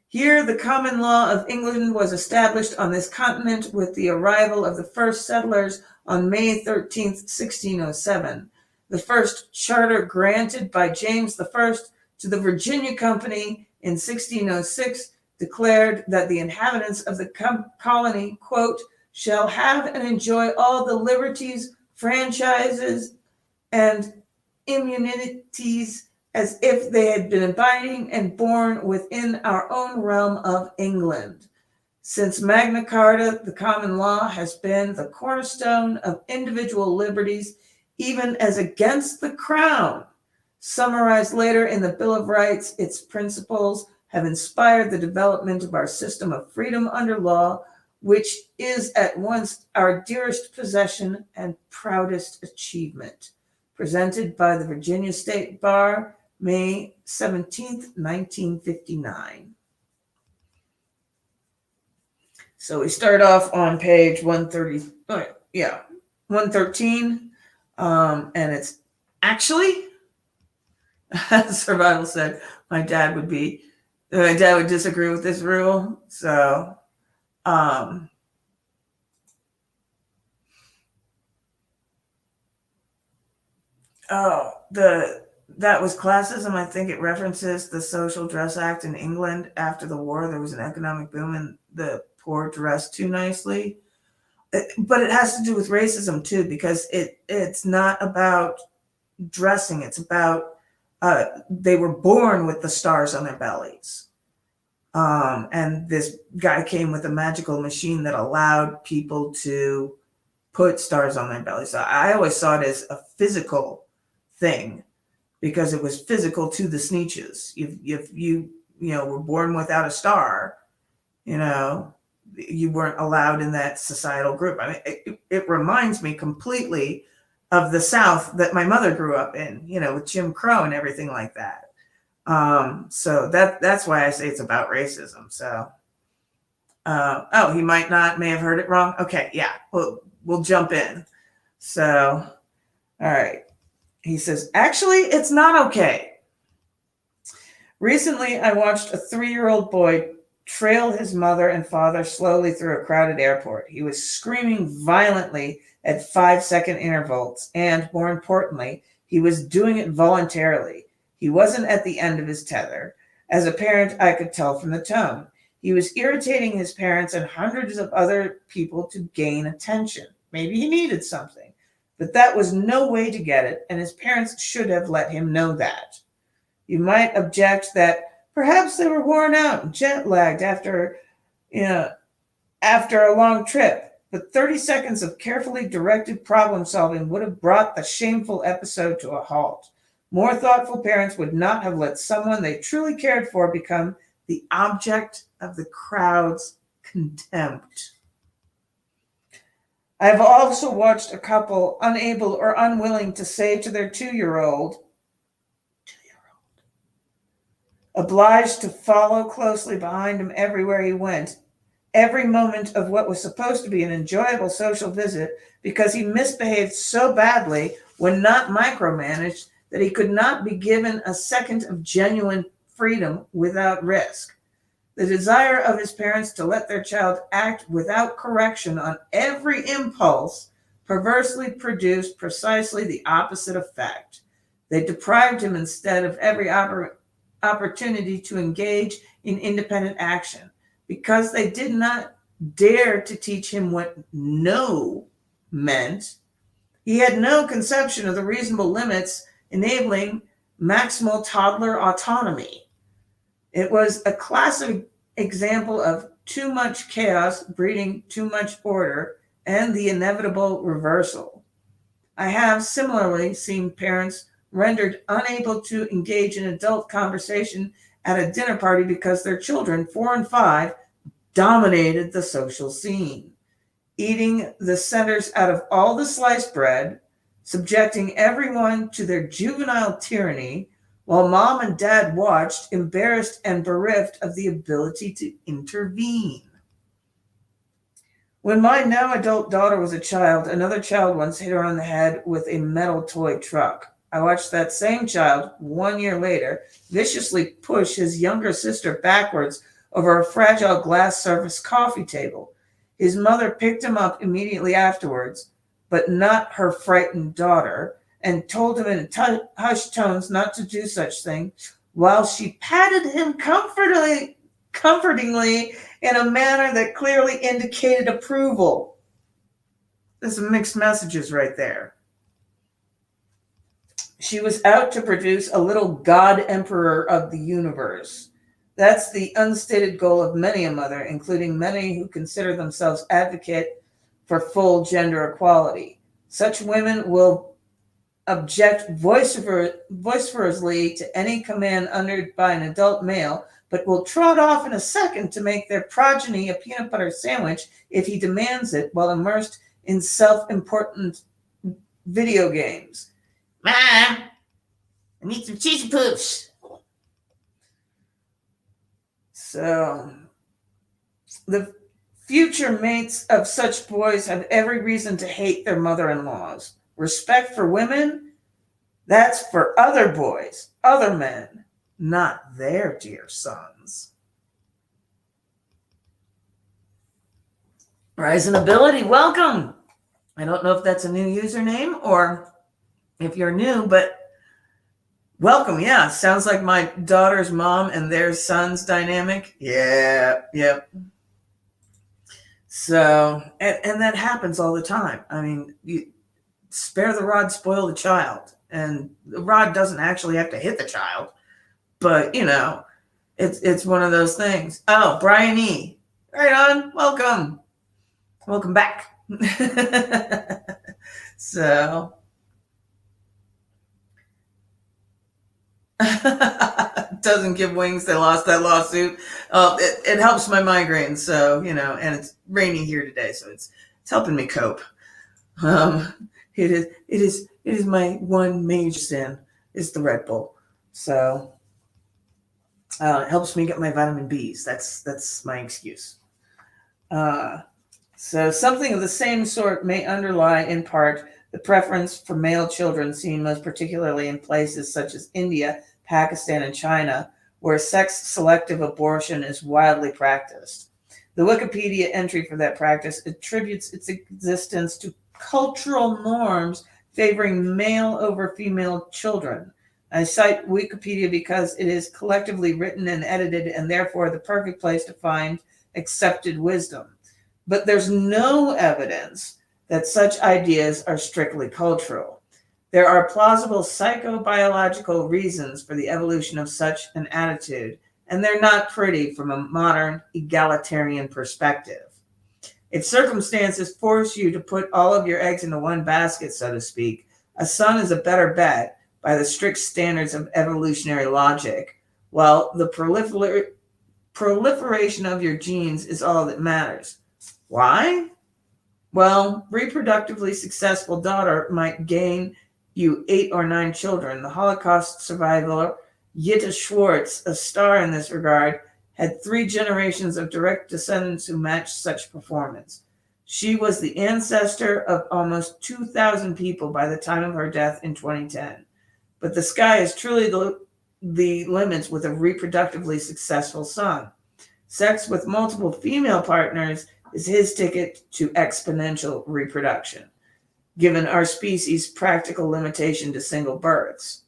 Here, the common law of England was established on this continent with the arrival of the first settlers on May 13th, 1607. The first charter granted by James I to the Virginia Company in 1606 declared that the inhabitants of the colony, quote, shall have and enjoy all the liberties, franchises, and immunities as if they had been abiding and born within our own realm of England. Since Magna Carta, the common law has been the cornerstone of individual liberties, even as against the crown. Summarized later in the Bill of Rights, its principles have inspired the development of our system of freedom under law, which is at once our dearest possession and proudest achievement. Presented by the Virginia State Bar, May 17th, 1959. So we start off on page 113. And it's actually, Survival said my dad would disagree with this rule. So, um, oh, that was classism. I think it references the Social Dress Act in England after the war. There was an economic boom and the poor dressed too nicely. But it has to do with racism too, because it's not about dressing. It's about they were born with the stars on their bellies. And this guy came with a magical machine that allowed people to put stars on their bellies. So I always saw it as a physical thing because it was physical to the Sneetches. If you know were born without a star, you know you weren't allowed in that societal group. I mean, it reminds me completely of the South that my mother grew up in. You know, with Jim Crow and everything like that. So that's why I say it's about racism. So, oh, he may have heard it wrong. Okay, yeah, we'll jump in. So, all right. He says, actually, it's not okay. Recently, I watched a 3-year-old boy trail his mother and father slowly through a crowded airport. He was screaming violently at 5-second intervals, and more importantly, he was doing it voluntarily. He wasn't at the end of his tether. As a parent, I could tell from the tone. He was irritating his parents and hundreds of other people to gain attention. Maybe he needed something, but that was no way to get it, and his parents should have let him know that. You might object that perhaps they were worn out and jet lagged you know, after a long trip, but 30 seconds of carefully directed problem solving would have brought the shameful episode to a halt. More thoughtful parents would not have let someone they truly cared for become the object of the crowd's contempt. I have also watched a couple unable or unwilling to say to their 2-year-old, obliged to follow closely behind him everywhere he went, every moment of what was supposed to be an enjoyable social visit, because he misbehaved so badly when not micromanaged that he could not be given a second of genuine freedom without risk. The desire of his parents to let their child act without correction on every impulse perversely produced precisely the opposite effect. They deprived him instead of every opportunity to engage in independent action because they did not dare to teach him what no meant. He had no conception of the reasonable limits enabling maximal toddler autonomy. It was a classic example of too much chaos breeding too much order and the inevitable reversal. I have similarly seen parents rendered unable to engage in adult conversation at a dinner party because their children, 4 and 5, dominated the social scene, eating the centers out of all the sliced bread, subjecting everyone to their juvenile tyranny, while mom and dad watched, embarrassed and bereft of the ability to intervene. When my now adult daughter was a child, another child once hit her on the head with a metal toy truck. I watched that same child, 1 year later, viciously push his younger sister backwards over a fragile glass surface coffee table. His mother picked him up immediately afterwards, but not her frightened daughter, and told him in hushed tones not to do such things, while she patted him comfortingly in a manner that clearly indicated approval. There's some mixed messages right there. She was out to produce a little god emperor of the universe. That's the unstated goal of many a mother, including many who consider themselves advocate for full gender equality. Such women will object vociferously to any command uttered by an adult male, but will trot off in a second to make their progeny a peanut butter sandwich if he demands it while immersed in self-important video games. Mom, I need some cheese poofs. So, the future mates of such boys have every reason to hate their mother-in-laws. Respect for women, That's for other boys, other men, not their dear sons. Rise in Ability, welcome. I don't know if that's a new username or if you're new, but welcome. Yeah, sounds like my daughter's mom and their son's dynamic. Yeah, yep. So, and that happens all the time. I mean, you spare the rod, spoil the child. And the rod doesn't actually have to hit the child, but it's one of those things. Oh, Brian E. Right on. Welcome back. So doesn't give wings. They lost that lawsuit. It helps my migraine. So and it's raining here today, so it's helping me cope. It is my one major sin is the Red Bull. So it helps me get my vitamin B's. That's my excuse. So something of the same sort may underlie, in part, the preference for male children seen most particularly in places such as India, Pakistan, and China, where sex-selective abortion is widely practiced. The Wikipedia entry for that practice attributes its existence to cultural norms favoring male over female children. I cite Wikipedia because it is collectively written and edited and therefore the perfect place to find accepted wisdom. But there's no evidence that such ideas are strictly cultural. There are plausible psychobiological reasons for the evolution of such an attitude, and they're not pretty from a modern egalitarian perspective. If circumstances force you to put all of your eggs into one basket, so to speak, a son is a better bet by the strict standards of evolutionary logic, while the proliferation of your genes is all that matters. Why? Well, reproductively successful daughter might gain you 8 or 9 children. The Holocaust survivor Yitta Schwartz, a star in this regard, had 3 generations of direct descendants who matched such performance. She was the ancestor of almost 2,000 people by the time of her death in 2010. But the sky is truly the limits with a reproductively successful son. Sex with multiple female partners is his ticket to exponential reproduction, given our species' practical limitation to single births.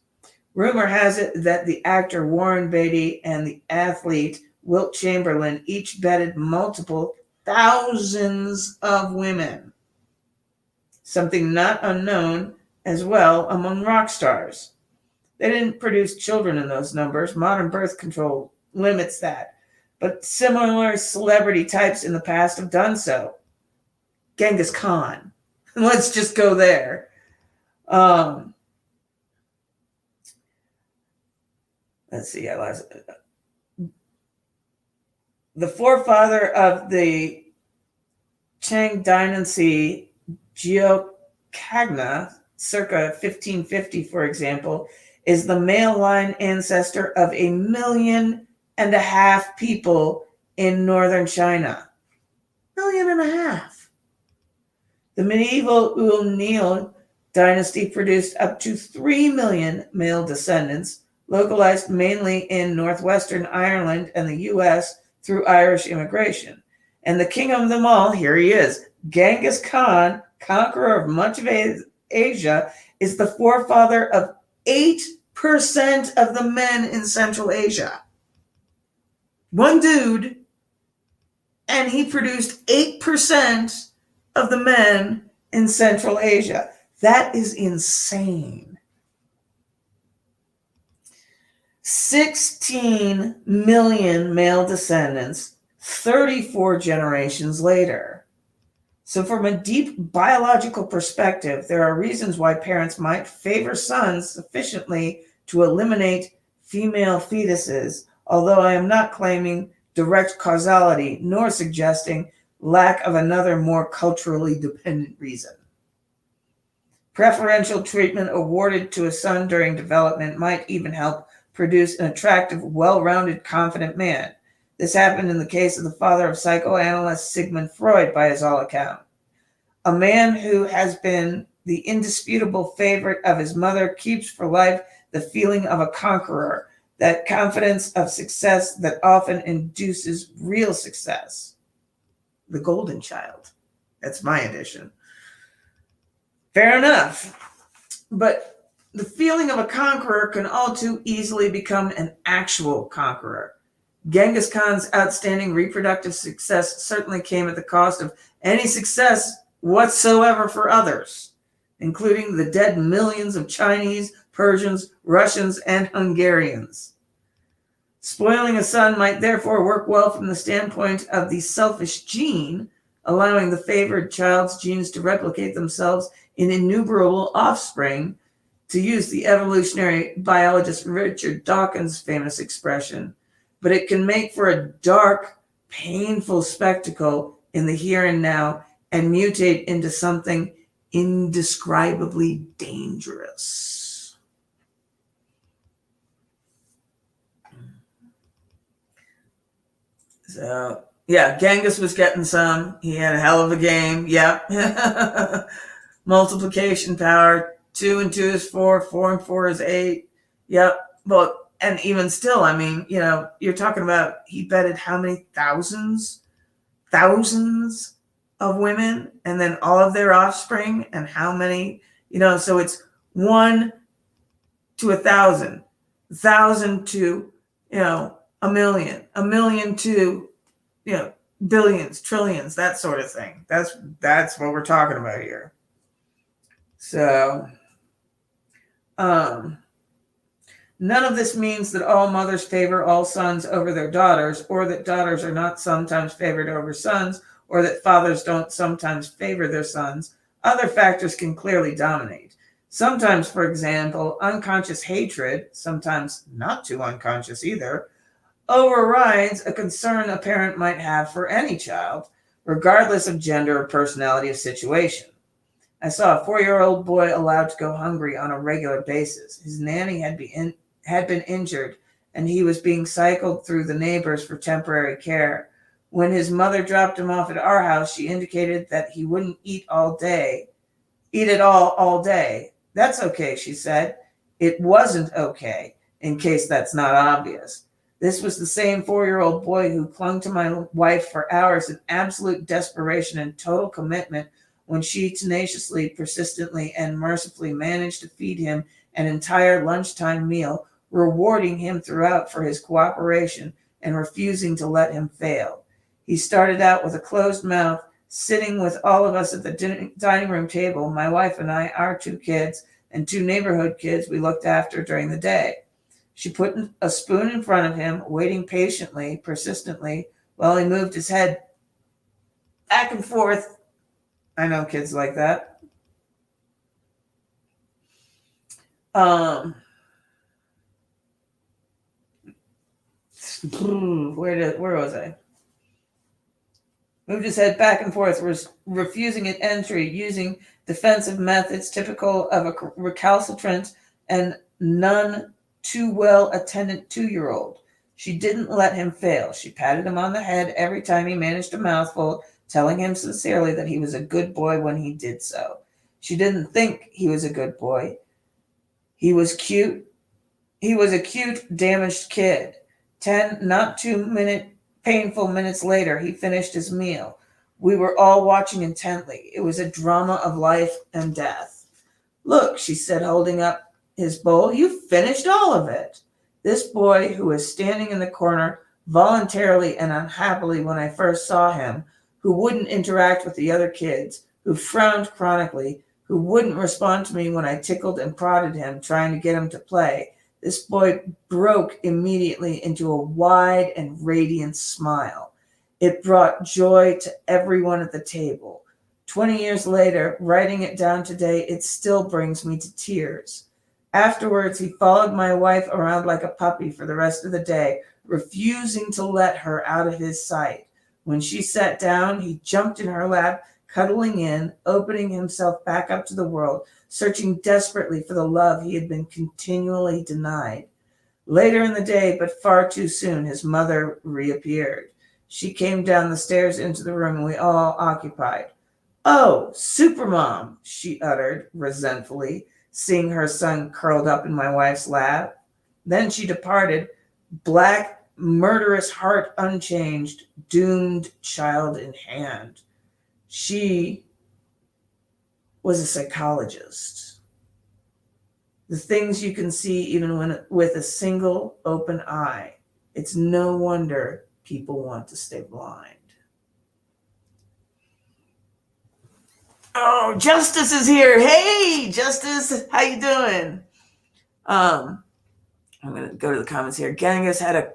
Rumor has it that the actor Warren Beatty and the athlete Wilt Chamberlain each bedded multiple thousands of women, something not unknown as well among rock stars. They didn't produce children in those numbers. Modern birth control limits that. But similar celebrity types in the past have done so. Genghis Khan. Let's just go there. Let's see. I lost it. The forefather of the Chang dynasty, Geocagna, circa 1550, for example, is the male line ancestor of 1.5 million people in northern China. 1.5 million. The medieval Ulnial dynasty produced up to 3 million male descendants, localized mainly in northwestern Ireland and the U.S. through Irish immigration. And the king of them all, here he is, Genghis Khan, conqueror of much of Asia, is the forefather of 8% of the men in Central Asia. One dude, and he produced 8% of the men in Central Asia. That is insane. 16 million male descendants, 34 generations later. So from a deep biological perspective, there are reasons why parents might favor sons sufficiently to eliminate female fetuses, although I am not claiming direct causality nor suggesting lack of another more culturally dependent reason. Preferential treatment awarded to a son during development might even help produce an attractive, well-rounded, confident man. This happened in the case of the father of psychoanalyst Sigmund Freud, by his all account. A man who has been the indisputable favorite of his mother, keeps for life the feeling of a conqueror, that confidence of success that often induces real success. The golden child. That's my edition. Fair enough. But the feeling of a conqueror can all too easily become an actual conqueror. Genghis Khan's outstanding reproductive success certainly came at the cost of any success whatsoever for others, including the dead millions of Chinese, Persians, Russians, and Hungarians. Spoiling a son might therefore work well from the standpoint of the selfish gene, allowing the favored child's genes to replicate themselves in innumerable offspring, to use the evolutionary biologist Richard Dawkins' famous expression. But it can make for a dark, painful spectacle in the here and now and mutate into something indescribably dangerous. So, yeah, Genghis was getting some. He had a hell of a game. Yep. Multiplication power. 2 and 2 is 4. 4 and 4 is 8. Yep. Well, and even still, I mean, you're talking about he bedded how many thousands of women, and then all of their offspring, and how many, so it's 1 to 1,000, 1,000 to, a million to, billions, trillions, that sort of thing. That's what we're talking about here. So, none of this means that all mothers favor all sons over their daughters, or that daughters are not sometimes favored over sons, or that fathers don't sometimes favor their sons. Other factors can clearly dominate. Sometimes, for example, unconscious hatred, sometimes not too unconscious either, overrides a concern a parent might have for any child, regardless of gender or personality of situation. I saw a 4-year-old boy allowed to go hungry on a regular basis. His nanny had been injured, and he was being cycled through the neighbors for temporary care. When his mother dropped him off at our house, she indicated that he wouldn't eat all day. That's okay, she said. It wasn't okay, in case that's not obvious. This was the same 4-year-old boy who clung to my wife for hours in absolute desperation and total commitment when she tenaciously, persistently, and mercifully managed to feed him an entire lunchtime meal, rewarding him throughout for his cooperation and refusing to let him fail. He started out with a closed mouth, sitting with all of us at the dining room table, my wife and I, our 2 kids, and 2 neighborhood kids we looked after during the day. She put a spoon in front of him, waiting patiently, persistently, while he moved his head back and forth. I know kids like that. Where was I? Moved his head back and forth, was refusing an entry, using defensive methods typical of a recalcitrant and none too well attended 2-year-old. She didn't let him fail. She patted him on the head every time he managed a mouthful, telling him sincerely that he was a good boy when he did so. She didn't think he was a good boy. He was cute. He was a cute, damaged kid. 10 not too painful minutes later, he finished his meal. We were all watching intently. It was a drama of life and death. Look, she said, holding up his bowl, you finished all of it. This boy, who was standing in the corner, voluntarily and unhappily when I first saw him, who wouldn't interact with the other kids, who frowned chronically, who wouldn't respond to me when I tickled and prodded him, trying to get him to play. This boy broke immediately into a wide and radiant smile. It brought joy to everyone at the table. 20 years later, writing it down today, it still brings me to tears. Afterwards, he followed my wife around like a puppy for the rest of the day, refusing to let her out of his sight. When she sat down, he jumped in her lap, cuddling in, opening himself back up to the world, searching desperately for the love he had been continually denied. Later in the day, but far too soon, his mother reappeared. She came down the stairs into the room we all occupied. Oh, supermom, she uttered resentfully, seeing her son curled up in my wife's lap. Then she departed, black, murderous heart unchanged, doomed child in hand. She was a psychologist. The things you can see even with a single open eye. It's no wonder people want to stay blind. Oh, Justice is here. Hey, Justice, how you doing? I'm going to go to the comments here. Genghis had a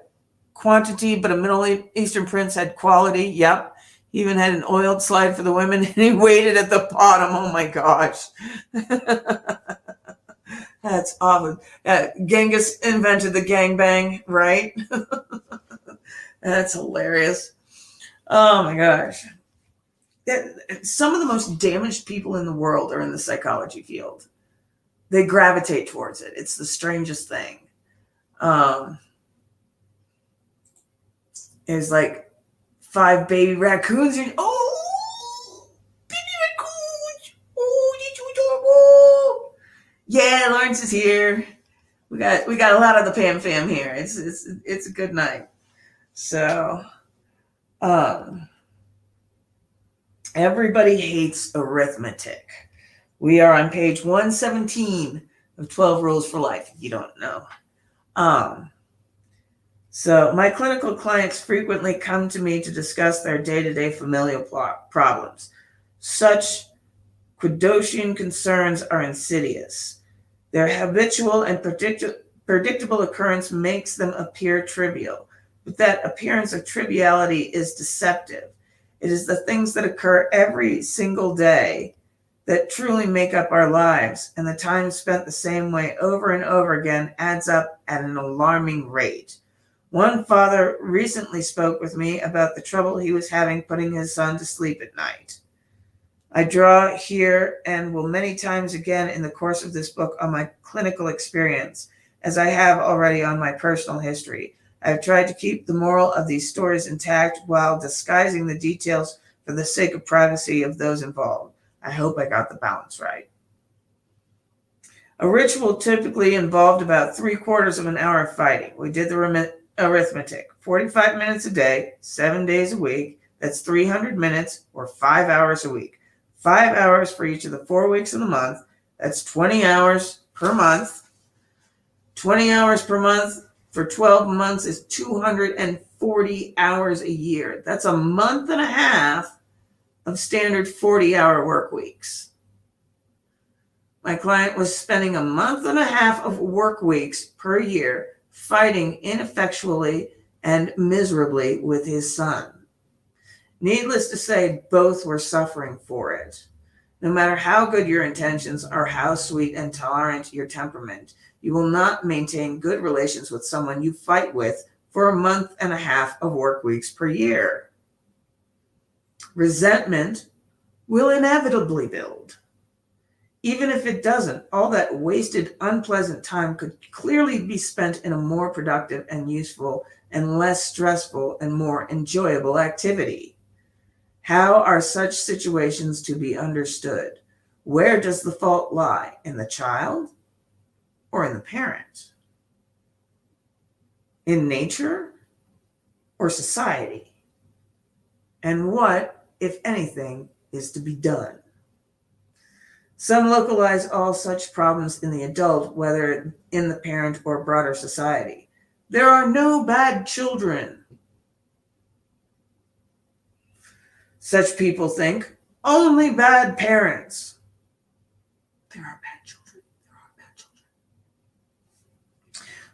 quantity, but a Middle Eastern prince had quality. Yep. He even had an oiled slide for the women, and he waited at the bottom. Oh my gosh. That's awful. Genghis invented the gangbang, right? That's hilarious. Oh my gosh. Some of the most damaged people in the world are in the psychology field. They gravitate towards it. It's the strangest thing. It's like 5 baby raccoons. Oh, baby raccoons. Oh, you adorable. Yeah, Lawrence is here. We got a lot of the Pam fam here. It's a good night. So, everybody hates arithmetic. We are on page 117 of 12 Rules for Life, if you don't know. So my clinical clients frequently come to me to discuss their day-to-day familial problems. Such Quidocian concerns are insidious. Their habitual and predictable occurrence makes them appear trivial, but that appearance of triviality is deceptive. It is the things that occur every single day that truly make up our lives, and the time spent the same way over and over again adds up at an alarming rate. One father recently spoke with me about the trouble he was having putting his son to sleep at night. I draw here and will many times again in the course of this book on my clinical experience, as I have already on my personal history. I have tried to keep the moral of these stories intact while disguising the details for the sake of privacy of those involved. I hope I got the balance right. A ritual typically involved about 3/4 of an hour of fighting. We did the arithmetic. 45 minutes a day, 7 days a week. That's 300 minutes or 5 hours a week. 5 hours for each of the 4 weeks of the month. That's 20 hours per month. 20 hours per month for 12 months is 240 hours a year. That's a month and a half of standard 40-hour work weeks. My client was spending a month and a half of work weeks per year fighting ineffectually and miserably with his son. Needless to say, both were suffering for it. No matter how good your intentions or how sweet and tolerant your temperament, you will not maintain good relations with someone you fight with for a month and a half of work weeks per year. Resentment will inevitably build. Even if it doesn't, all that wasted, unpleasant time could clearly be spent in a more productive and useful and less stressful and more enjoyable activity. How are such situations to be understood? Where does the fault lie? In the child or in the parent? In nature or society? And what, if anything, is to be done? Some localize all such problems in the adult, whether in the parent or broader society. There are no bad children. Such people think only bad parents. There are bad children. There are bad children.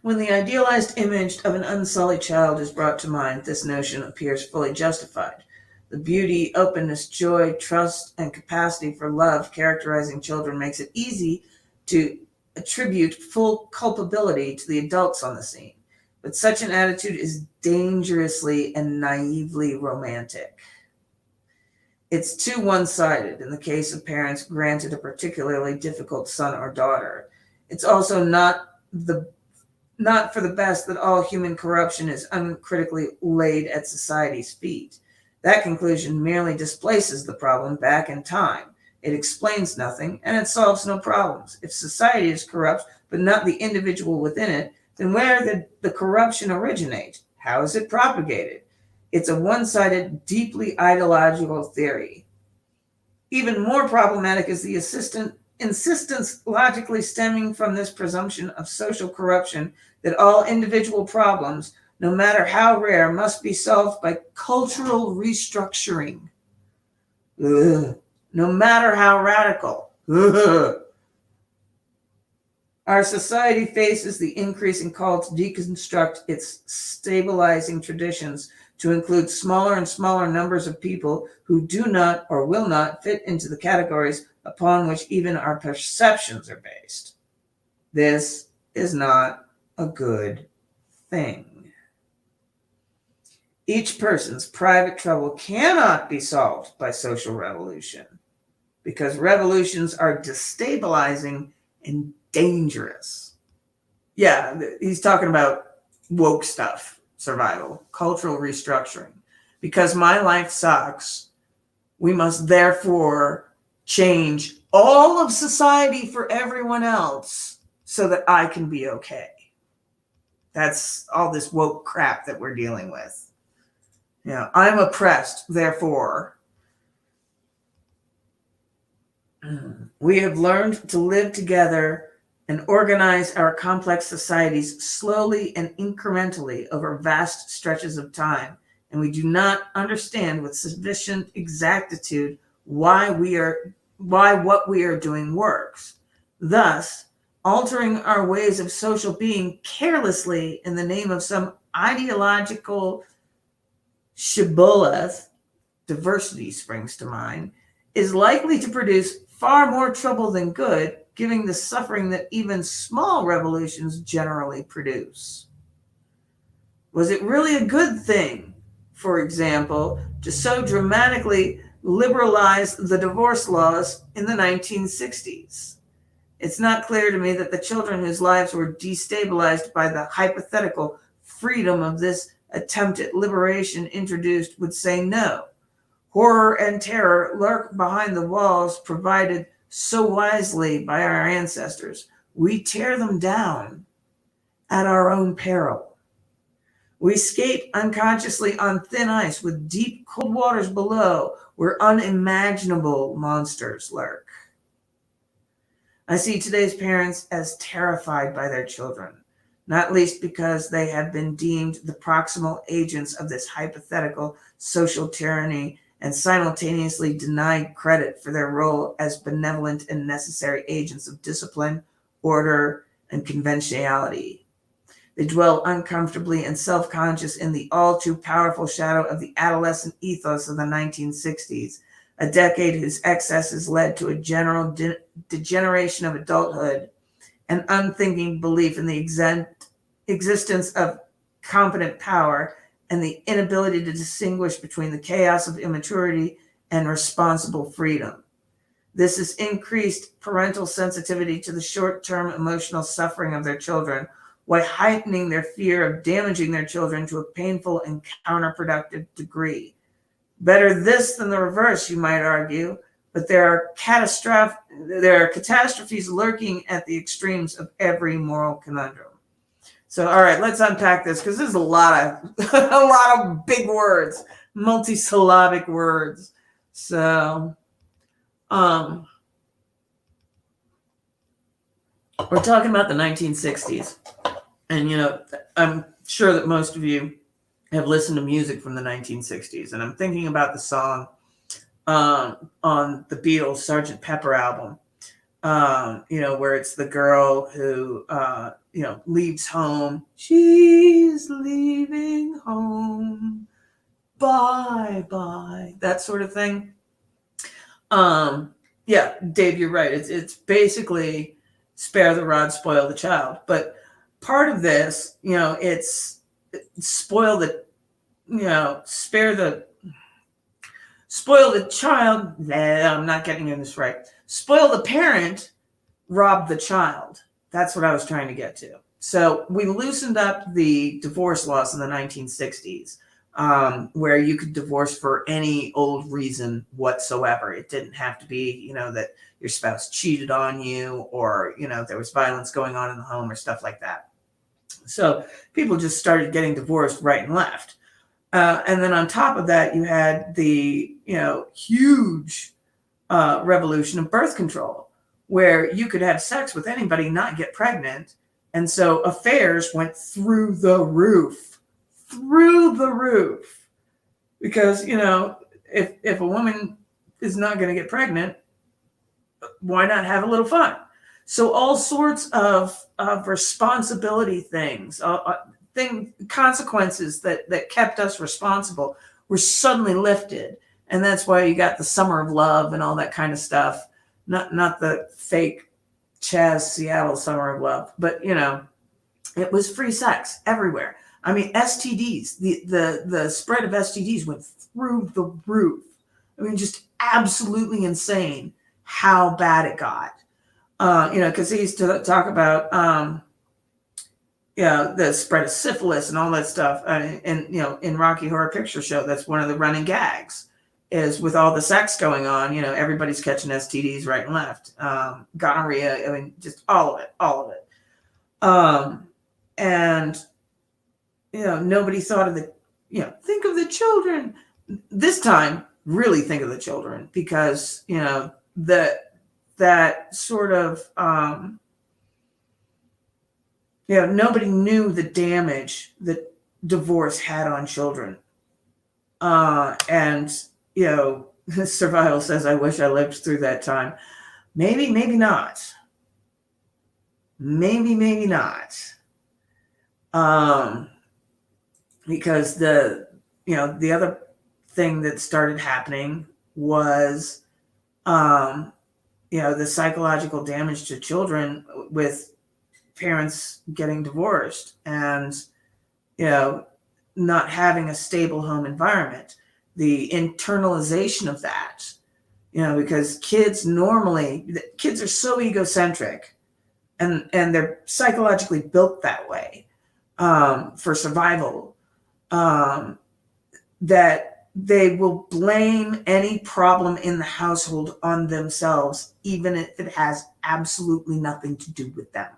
When the idealized image of an unsullied child is brought to mind, this notion appears fully justified. The beauty, openness, joy, trust, and capacity for love characterizing children makes it easy to attribute full culpability to the adults on the scene. But such an attitude is dangerously and naively romantic. It's too one-sided in the case of parents granted a particularly difficult son or daughter. It's also not for the best that all human corruption is uncritically laid at society's feet. That conclusion merely displaces the problem back in time. It explains nothing, and it solves no problems. If society is corrupt, but not the individual within it, then where did the corruption originate? How is it propagated? It's a one-sided, deeply ideological theory. Even more problematic is the insistence logically stemming from this presumption of social corruption that all individual problems, no matter how rare, must be solved by cultural restructuring. Ugh. No matter how radical. Ugh. Our society faces the increasing call to deconstruct its stabilizing traditions to include smaller and smaller numbers of people who do not or will not fit into the categories upon which even our perceptions are based. This is not a good thing. Each person's private trouble cannot be solved by social revolution because revolutions are destabilizing and dangerous. Yeah, he's talking about woke stuff, survival, cultural restructuring. Because my life sucks, we must therefore change all of society for everyone else so that I can be okay. That's all this woke crap that we're dealing with. I'm oppressed, therefore. We have learned to live together and organize our complex societies slowly and incrementally over vast stretches of time, and we do not understand with sufficient exactitude why what we are doing works. Thus, altering our ways of social being carelessly in the name of some ideological shibboleth, diversity springs to mind, is likely to produce far more trouble than good, given the suffering that even small revolutions generally produce. Was it really a good thing, for example, to so dramatically liberalize the divorce laws in the 1960s? It's not clear to me that the children whose lives were destabilized by the hypothetical freedom of this attempt at liberation introduced would say no. Horror and terror lurk behind the walls provided so wisely by our ancestors. We tear them down at our own peril. We skate unconsciously on thin ice with deep, cold waters below where unimaginable monsters lurk. I see today's parents as terrified by their children, not least because they have been deemed the proximal agents of this hypothetical social tyranny and simultaneously denied credit for their role as benevolent and necessary agents of discipline, order, and conventionality. They dwell uncomfortably and self-conscious in the all too powerful shadow of the adolescent ethos of the 1960s, a decade whose excesses led to a general degeneration of adulthood, an unthinking belief in the existence of competent power, and the inability to distinguish between the chaos of immaturity and responsible freedom. This has increased parental sensitivity to the short-term emotional suffering of their children, while heightening their fear of damaging their children to a painful and counterproductive degree. Better this than the reverse, you might argue, but there are catastrophes lurking at the extremes of every moral conundrum. So, all right, let's unpack this because there's a lot of big words, multisyllabic words. So, we're talking about the 1960s, and I'm sure that most of you have listened to music from the 1960s, and I'm thinking about the song on the Beatles' Sgt. Pepper album, where it's the girl who, leaves home. She's leaving home. Bye, bye. That sort of thing. Yeah, Dave, you're right. It's basically spare the rod, spoil the child. But part of this, it's spoil the child. I'm not getting this right. Spoil the parent, rob the child. That's what I was trying to get to. So we loosened up the divorce laws in the 1960s. where you could divorce for any old reason whatsoever. It didn't have to be, that your spouse cheated on you, or, there was violence going on in the home or stuff like that. So people just started getting divorced right and left. And then on top of that, you had the, huge revolution of birth control, where you could have sex with anybody, not get pregnant. And so affairs went through the roof, because, if a woman is not going to get pregnant, why not have a little fun? So all sorts of responsibility things, consequences that kept us responsible were suddenly lifted. And that's why you got the summer of love and all that kind of stuff. Not the fake Chaz Seattle summer of love, but it was free sex everywhere. I mean, STDs, the spread of STDs went through the roof. I mean, just absolutely insane how bad it got. Because he used to talk about, the spread of syphilis and all that stuff. And in Rocky Horror Picture Show, that's one of the running gags, is with all the sex going on, everybody's catching STDs right and left. Gonorrhea, I mean, just all of it. And, nobody thought of think of the children. This time, really think of the children, because, that sort of, nobody knew the damage that divorce had on children. And, Survival says, I wish I lived through that time. Maybe not. Maybe not. Because the other thing that started happening was, the psychological damage to children with parents getting divorced and, not having a stable home environment, the internalization of that, because kids are so egocentric, and they're psychologically built that way, for survival, that they will blame any problem in the household on themselves, even if it has absolutely nothing to do with them.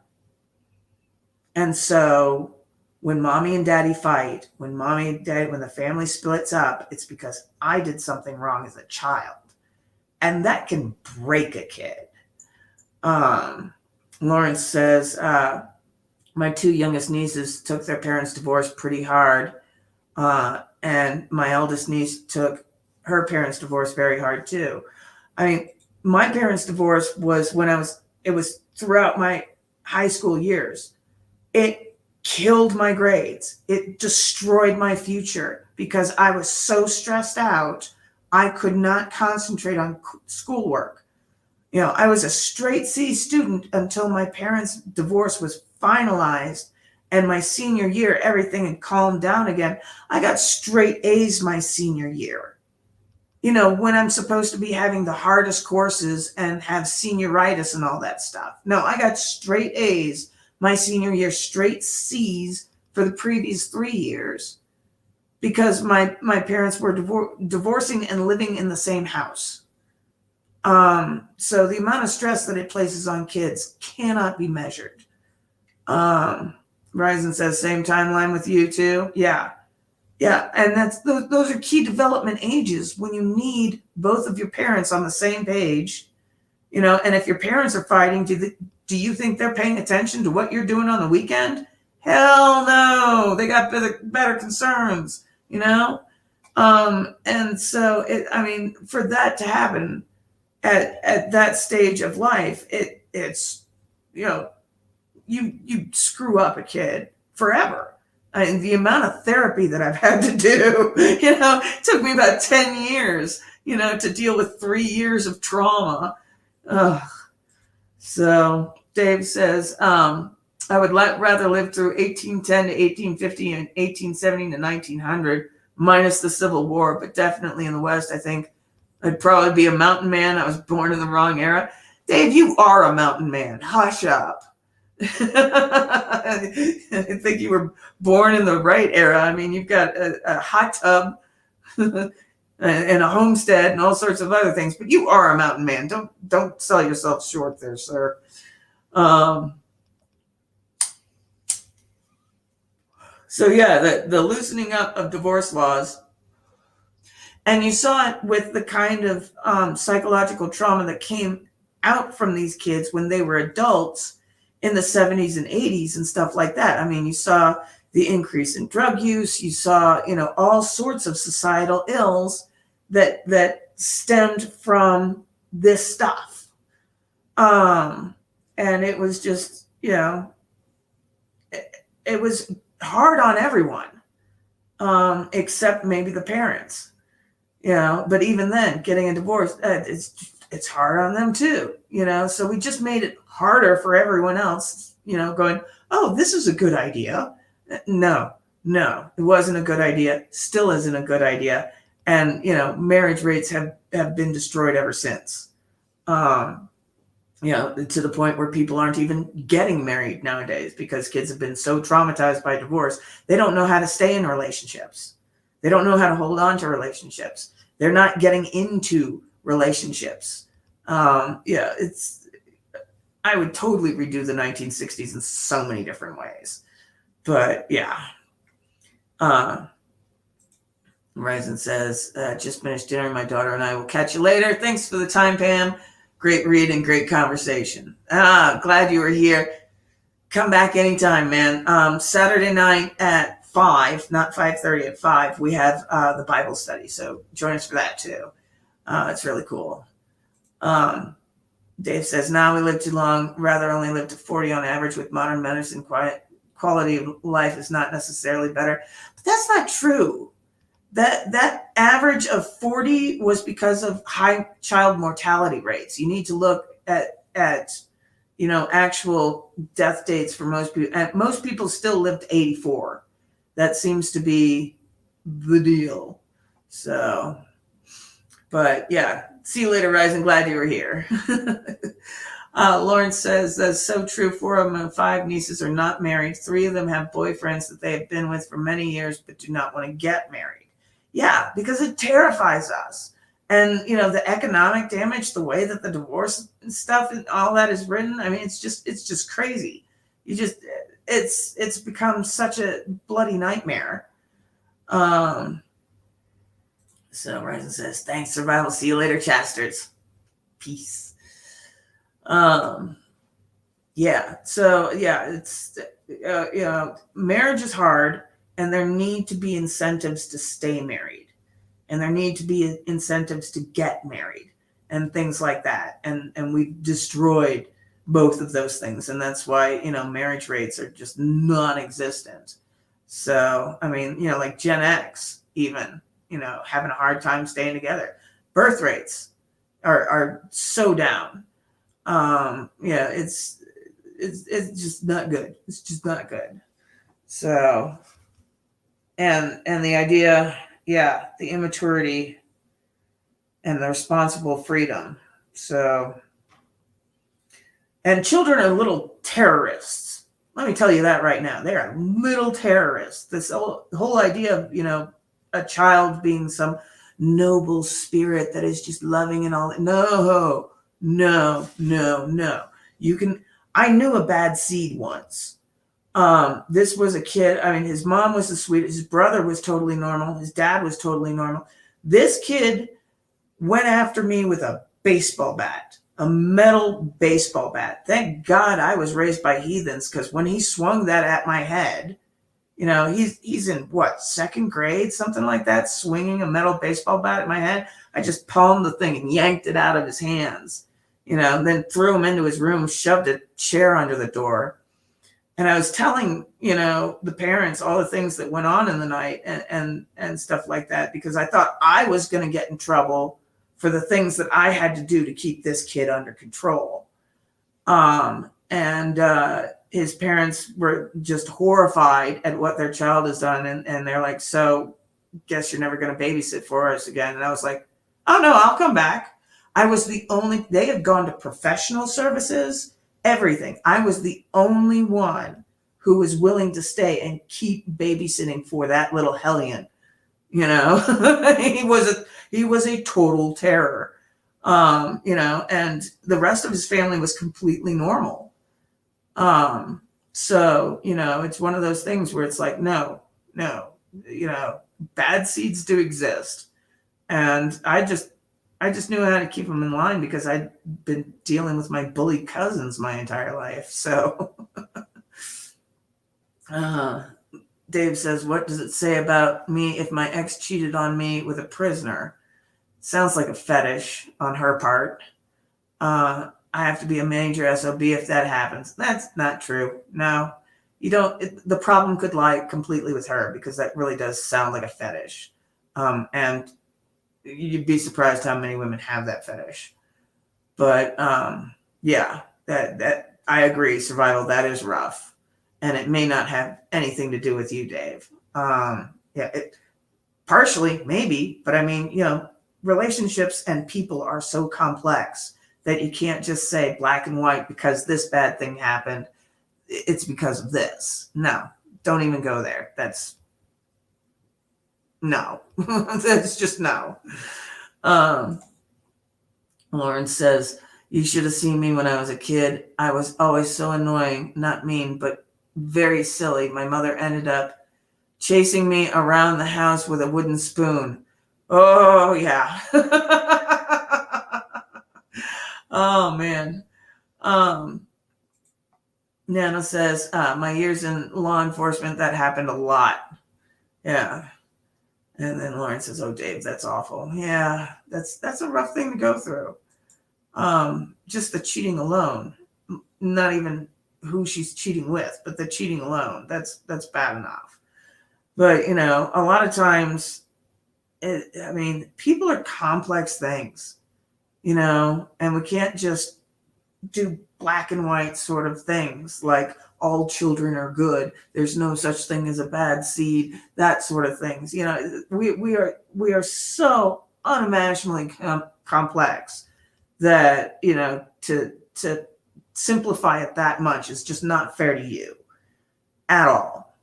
And so when mommy and daddy fight, when the family splits up, it's because I did something wrong as a child. And that can break a kid. Lawrence says, my two youngest nieces took their parents' divorce pretty hard. And my eldest niece took her parents' divorce very hard too. I mean, my parents' divorce was it was throughout my high school years. It killed my grades. It destroyed my future because I was so stressed out. I could not concentrate on schoolwork. I was a straight C student until my parents' divorce was finalized. And my senior year, everything had calmed down again. I got straight A's my senior year. When I'm supposed to be having the hardest courses and have senioritis and all that stuff. No, I got straight A's my senior year, straight C's for the previous 3 years, because my parents were divorcing and living in the same house. So the amount of stress that it places on kids cannot be measured. Ryzen says, same timeline with you too. Yeah. And those are key development ages when you need both of your parents on the same page, and if your parents are fighting, do you think they're paying attention to what you're doing on the weekend? Hell no. They got better concerns, And so for that to happen at that stage of life, it's, you screw up a kid forever. The amount of therapy that I've had to do, it took me about 10 years, to deal with 3 years of trauma. So Dave says, I would rather live through 1810 to 1850 and 1870 to 1900, minus the Civil War, but definitely in the West, I think I'd probably be a mountain man. I was born in the wrong era. Dave, you are a mountain man. Hush up. I think you were born in the right era. I mean, you've got a hot tub and a homestead and all sorts of other things, but you are a mountain man. Don't sell yourself short there, sir. Um, so yeah, the loosening up of divorce laws, and you saw it with the kind of psychological trauma that came out from these kids when they were adults in the 70s and 80s and stuff like that. I mean, you saw the increase in drug use. You saw, all sorts of societal ills that stemmed from this stuff. And it was just, it was hard on everyone, except maybe the parents. But even then, getting a divorce, it's hard on them too. So we just made it harder for everyone else. Going, oh, this is a good idea. No, it wasn't a good idea. Still isn't a good idea. And marriage rates have been destroyed ever since. To the point where people aren't even getting married nowadays because kids have been so traumatized by divorce. They don't know how to stay in relationships. They don't know how to hold on to relationships. They're not getting into relationships. I would totally redo the 1960s in so many different ways. But yeah. Ryzen says, just finished dinner. My daughter and I will catch you later. Thanks for the time, Pam. Great read and great conversation. Glad you were here. Come back anytime, man. Saturday night at 5, not 5:30, at 5, we have the Bible study. So join us for that too. It's really cool. Dave says, now we live too long, rather only live to 40 on average. With modern medicine, quality of life is not necessarily better. But that's not true. That average of 40 was because of high child mortality rates. You need to look at actual death dates for most people. And most people still live to 84. That seems to be the deal. So, but yeah, see you later, Ryzen. Glad you were here. Lawrence says, that's so true. 4 of my 5 nieces are not married. 3 of them have boyfriends that they have been with for many years, but do not want to get married. Yeah, because it terrifies us. And, the economic damage, the way that the divorce and stuff and all that is written, I mean, it's just crazy. It's become such a bloody nightmare. So Ryzen says, thanks, survival. See you later, Chasters. Peace. Yeah. So yeah, it's, marriage is hard, and there need to be incentives to stay married, and there need to be incentives to get married and things like that. And we've destroyed both of those things. And that's why, marriage rates are just non-existent. So, I mean, like Gen X, even, having a hard time staying together. Birth rates are so down. It's just not good. It's just not good. So, and the idea, the immaturity and the responsible freedom. So, and children are little terrorists. Let me tell you that right now. They are little terrorists. This whole idea of, a child being some noble spirit that is just loving and all that. No. I knew a bad seed once. This was a kid. I mean, his mom was the sweetest. His brother was totally normal. His dad was totally normal. This kid went after me with a baseball bat, a metal baseball bat. Thank God I was raised by heathens, because when he swung that at my head, he's in what, 2nd grade, something like that, swinging a metal baseball bat at my head. I just palmed the thing and yanked it out of his hands, and then threw him into his room, shoved a chair under the door. And I was telling, the parents all the things that went on in the night and stuff like that, because I thought I was going to get in trouble for the things that I had to do to keep this kid under control. His parents were just horrified at what their child has done. And they're like, so guess you're never going to babysit for us again. And I was like, oh no, I'll come back. I was they had gone to professional services everything. I was the only one who was willing to stay and keep babysitting for that little hellion. You know, he was a total terror. You know, and the rest of his family was completely normal. So, you know, it's one of those things where it's like, no, you know, bad seeds do exist. And I just knew how to keep them in line because I'd been dealing with my bully cousins my entire life. So, Dave says, what does it say about me if my ex cheated on me with a prisoner? Sounds like a fetish on her part. I have to be a major SOB if that happens. That's not true. No, you don't. The problem could lie completely with her because that really does sound like a fetish. And you'd be surprised how many women have that fetish. But yeah, that I agree. Survival, that is rough. And it may not have anything to do with you, Dave. Yeah, partially, maybe. But I mean, you know, relationships and people are so complex that you can't just say black and white because this bad thing happened. It's because of this. No, don't even go there. That's no. That's just no. Lauren says, you should have seen me when I was a kid. I was always so annoying, not mean, but very silly. My mother ended up chasing me around the house with a wooden spoon. Oh, yeah. Oh, man. Nana says, my years in law enforcement, that happened a lot. Yeah. And then Lauren says, oh, Dave, that's awful. Yeah, that's a rough thing to go through. Just the cheating alone, not even who she's cheating with, but the cheating alone, that's bad enough. But, you know, a lot of times, I mean, people are complex things, you know, and we can't just do black and white sort of things like all children are good. There's no such thing as a bad seed, that sort of things. You know, we are so unimaginably complex that, you know, to simplify it that much is just not fair to you at all.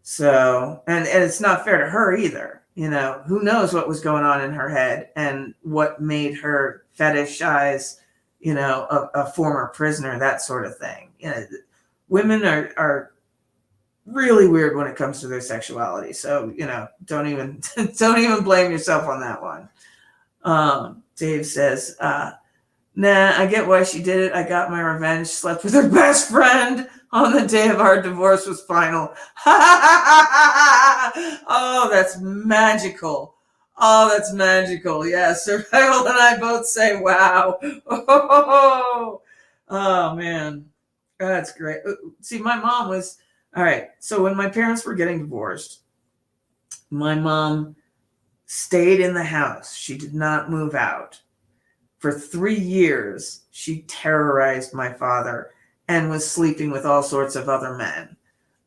So, and it's not fair to her either. You know, who knows what was going on in her head and what made her fetishize, you know, a former prisoner, that sort of thing. You know, women are really weird when it comes to their sexuality. So, you know, don't even blame yourself on that one. Dave says, nah, I get why she did it. I got my revenge. Slept with her best friend on the day of our divorce was final. Oh, that's magical. Oh, that's magical. Yeah, Survival and I both say, wow. Oh, man. That's great. See, my mom was, all right, so when my parents were getting divorced, my mom stayed in the house. She did not move out. For 3 years, she terrorized my father and was sleeping with all sorts of other men.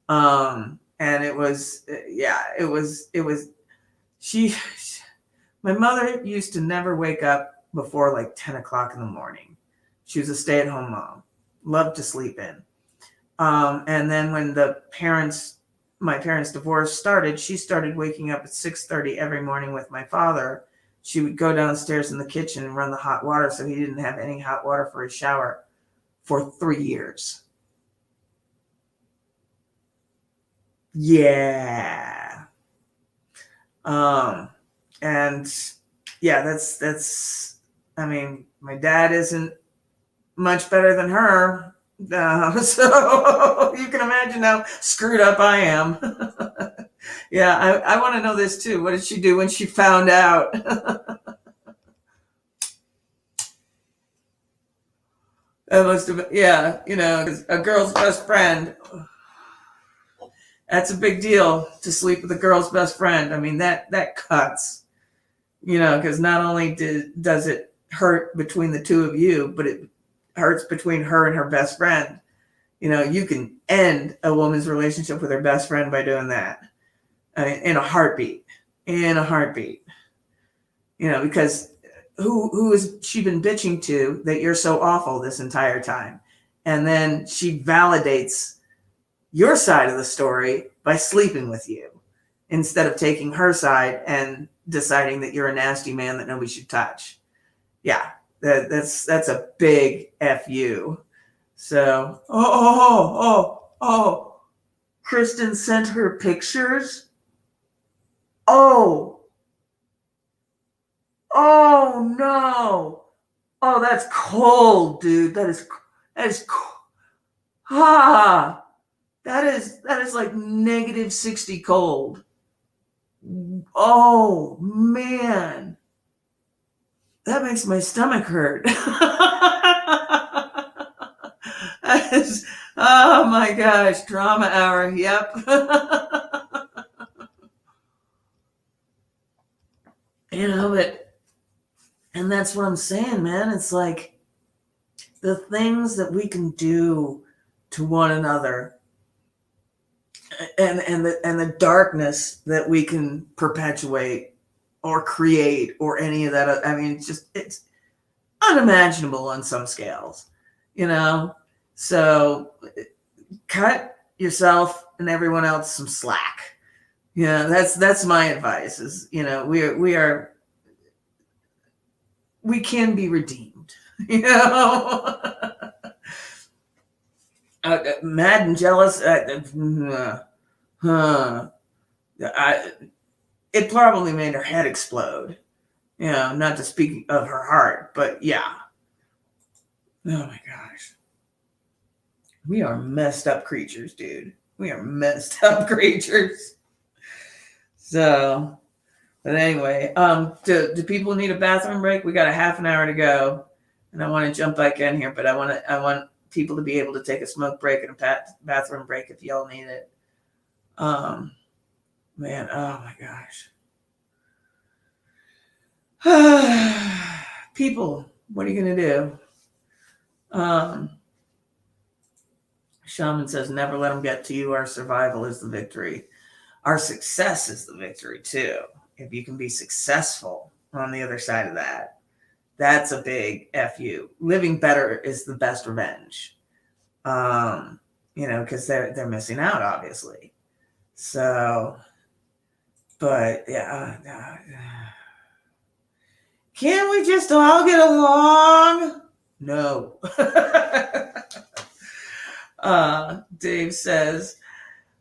And it was, yeah, it was, my mother used to never wake up before like 10 o'clock in the morning. She was a stay-at-home mom, loved to sleep in. And then when my parents' divorce started, she started waking up at 6:30 every morning with my father. She would go downstairs in the kitchen and run the hot water so he didn't have any hot water for his shower for 3 years. Yeah. And yeah, that's, I mean, my dad isn't much better than her. So you can imagine how screwed up I am. Yeah, I want to know this too. What did she do when she found out? That must have been, yeah, you know, a girl's best friend. That's a big deal to sleep with a girl's best friend. I mean, that cuts, you know, because not only does it hurt between the two of you, but it hurts between her and her best friend. You know, you can end a woman's relationship with her best friend by doing that. I mean, in a heartbeat. You know, because who has she been bitching to that you're so awful this entire time? And then she validates your side of the story by sleeping with you instead of taking her side and deciding that you're a nasty man that nobody should touch. Yeah, that's a big FU. So, Kristen sent her pictures. Oh, oh no. Oh, that's cold, dude. That is ah, that is like negative 60 cold. Oh man, that makes my stomach hurt. Is, oh my gosh, drama hour. Yep. And that's what I'm saying, man. It's like the things that we can do to one another and the darkness that we can perpetuate or create or any of that. I mean, it's unimaginable on some scales, you know? So cut yourself and everyone else some slack. Yeah, that's my advice is, we can be redeemed, you know? Mad and jealous. It probably made her head explode. Not to speak of her heart, but yeah. Oh my gosh. We are messed up creatures, dude. We are messed up creatures. So, but anyway, do people need a bathroom break? We got a half an hour to go, and I want to jump back in here, but I want people to be able to take a smoke break and a bathroom break if y'all need it. Man, oh my gosh. People, what are you gonna do? Shaman says, never let them get to you. Our survival is the victory. Our success is the victory too. If you can be successful on the other side of that, that's a big FU. Living better is the best revenge. Because they're missing out, obviously. So, but yeah, can't we just all get along? No. Dave says,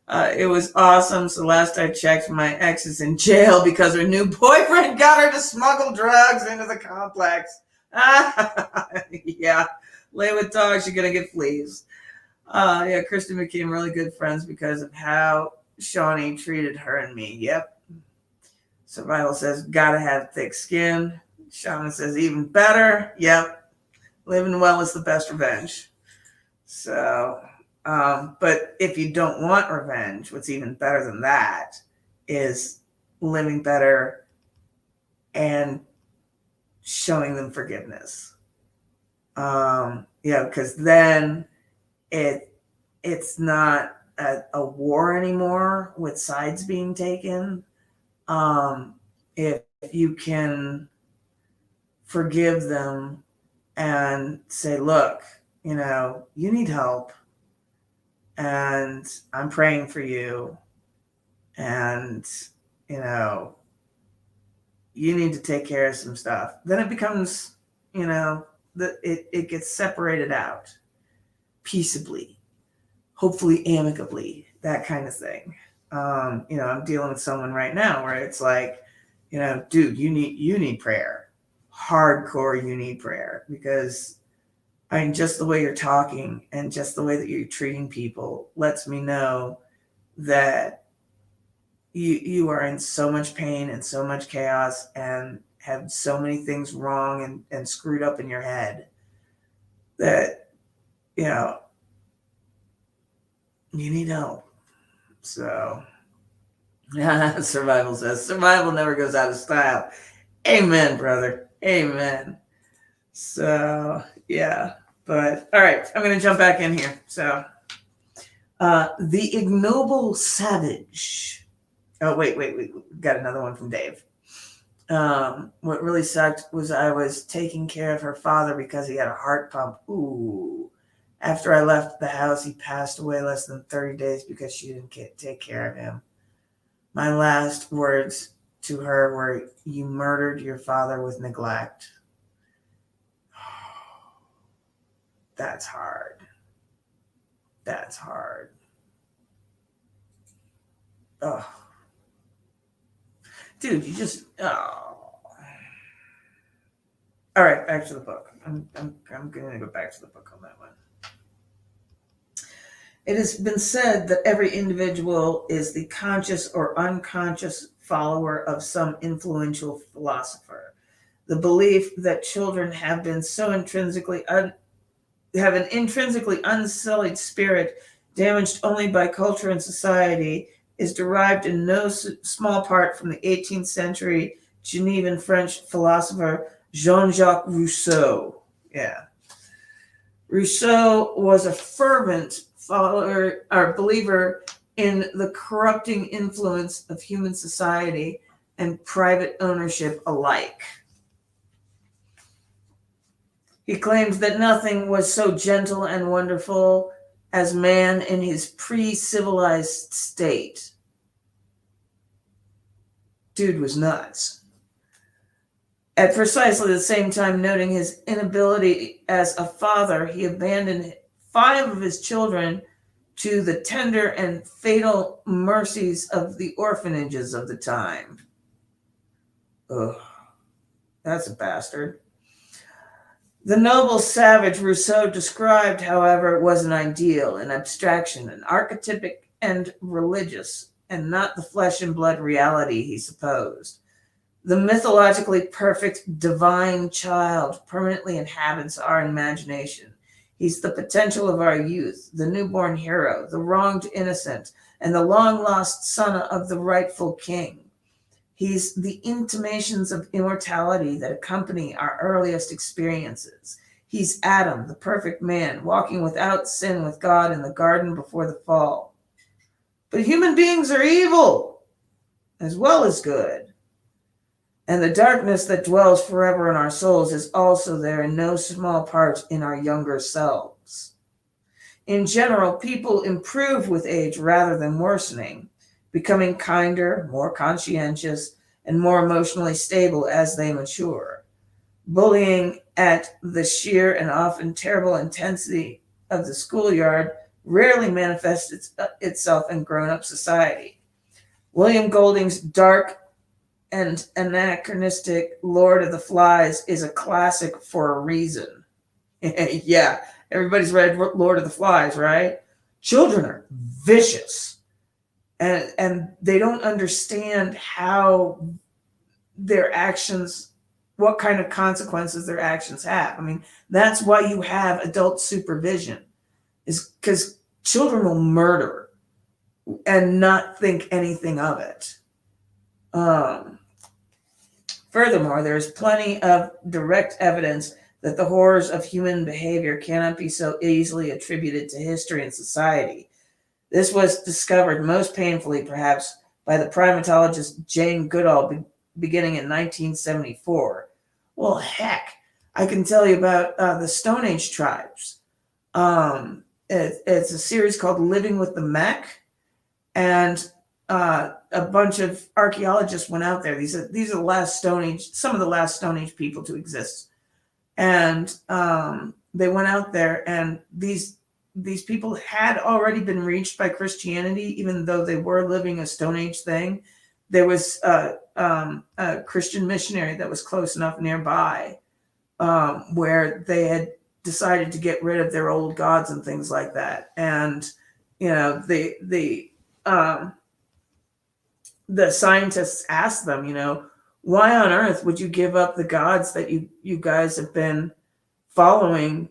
it was awesome. So last I checked, my ex is in jail because her new boyfriend got her to smuggle drugs into the complex. Yeah, lay with dogs, you're going to get fleas. Yeah, Kristen became really good friends because of how Shawnee treated her and me. Yep. Survival says, gotta have thick skin. Shaman says, even better. Yep. Living well is the best revenge. So, but if you don't want revenge, what's even better than that is living better and showing them forgiveness. Because then it's not a war anymore with sides being taken. If you can forgive them and say, look, you need help and I'm praying for you and, you need to take care of some stuff. Then it becomes, it gets separated out peaceably, hopefully amicably, that kind of thing. I'm dealing with someone right now where it's like, dude, you need prayer. Hardcore, you need prayer because just the way you're talking and just the way that you're treating people lets me know that you are in so much pain and so much chaos and have so many things wrong and screwed up in your head that, you need help. So, Survival says, survival never goes out of style. Amen, brother. Amen. So, yeah. But, all right, I'm going to jump back in here. So, the ignoble savage. Oh, wait. We got another one from Dave. What really sucked was I was taking care of her father because he had a heart pump. Ooh. After I left the house, he passed away less than 30 days because she didn't take care of him. My last words to her were, "You murdered your father with neglect." That's hard. That's hard. Oh, dude, you just, oh. All right, back to the book. I'm going to go back to the book on that one. It has been said that every individual is the conscious or unconscious follower of some influential philosopher. The belief that children have been so intrinsically have an intrinsically unsullied spirit, damaged only by culture and society, is derived in no small part from the 18th century Genevan French philosopher Jean-Jacques Rousseau. Yeah. Rousseau was a fervent follower or believer in the corrupting influence of human society and private ownership alike. He claimed that nothing was so gentle and wonderful as man in his pre-civilized state. Dude was nuts. At precisely the same time, noting his inability as a father, he abandoned 5 of his children to the tender and fatal mercies of the orphanages of the time. Ugh, that's a bastard. The noble savage Rousseau described, however, was an ideal, an abstraction, an archetypic and religious, and not the flesh and blood reality he supposed. The mythologically perfect divine child permanently inhabits our imagination. He's the potential of our youth, the newborn hero, the wronged innocent, and the long-lost son of the rightful king. He's the intimations of immortality that accompany our earliest experiences. He's Adam, the perfect man, walking without sin with God in the garden before the fall. But human beings are evil as well as good. And the darkness that dwells forever in our souls is also there in no small part in our younger selves. In general, people improve with age rather than worsening, becoming kinder, more conscientious, and more emotionally stable as they mature. Bullying at the sheer and often terrible intensity of the schoolyard rarely manifests itself in grown-up society. William Golding's dark and anachronistic Lord of the Flies is a classic for a reason. Yeah, everybody's read Lord of the Flies, right? Children are vicious, and they don't understand how their actions, what kind of consequences their actions have. I mean, that's why you have adult supervision, is because children will murder and not think anything of it. Furthermore, there is plenty of direct evidence that the horrors of human behavior cannot be so easily attributed to history and society. This was discovered most painfully, perhaps, by the primatologist Jane Goodall beginning in 1974. Well, heck, I can tell you about the Stone Age tribes. It's a series called Living with the Mech, and a bunch of archaeologists went out there. These are the last Stone Age, some of the last Stone Age people to exist. And they went out there, and these people had already been reached by Christianity, even though they were living a Stone Age thing. There was a Christian missionary that was close enough nearby where they had decided to get rid of their old gods and things like that. And, you know, the scientists asked them, you know, why on earth would you give up the gods that you guys have been following,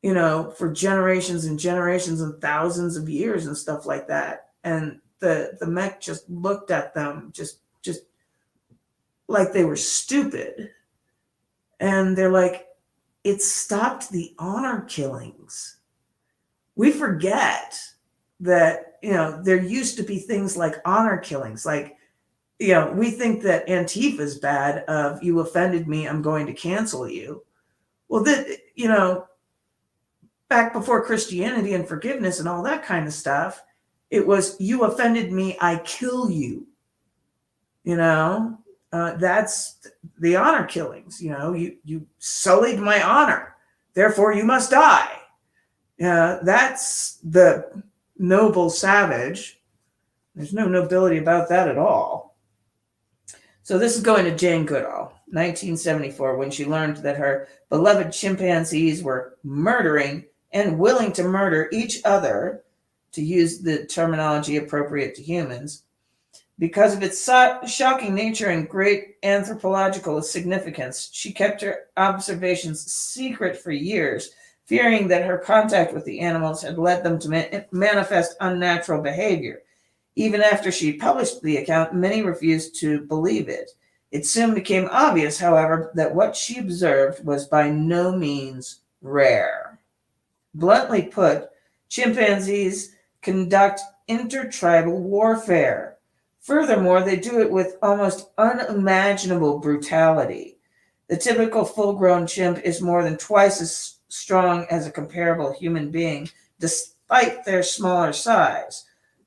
you know, for generations and generations and thousands of years and stuff like that? And the mech just looked at them just like they were stupid. And they're like, it stopped the honor killings. We forget that, you know, there used to be things like honor killings. Like, you know, we think that Antifa is bad of, you offended me, I'm going to cancel you. Well, that, you know, back before Christianity and forgiveness and all that kind of stuff, it was, you offended me, I kill you. That's the honor killings. You sullied my honor, therefore you must die. That's the noble savage. There's no nobility about that at all. So this is going to Jane Goodall, 1974, when she learned that her beloved chimpanzees were murdering and willing to murder each other, to use the terminology appropriate to humans, because of its shocking nature and great anthropological significance. She kept her observations secret for years, fearing that her contact with the animals had led them to manifest unnatural behavior. Even after she published the account, many refused to believe it. It soon became obvious, however, that what she observed was by no means rare. Bluntly put, chimpanzees conduct intertribal warfare. Furthermore, they do it with almost unimaginable brutality. The typical full-grown chimp is more than twice as strong as a comparable human being, despite their smaller size.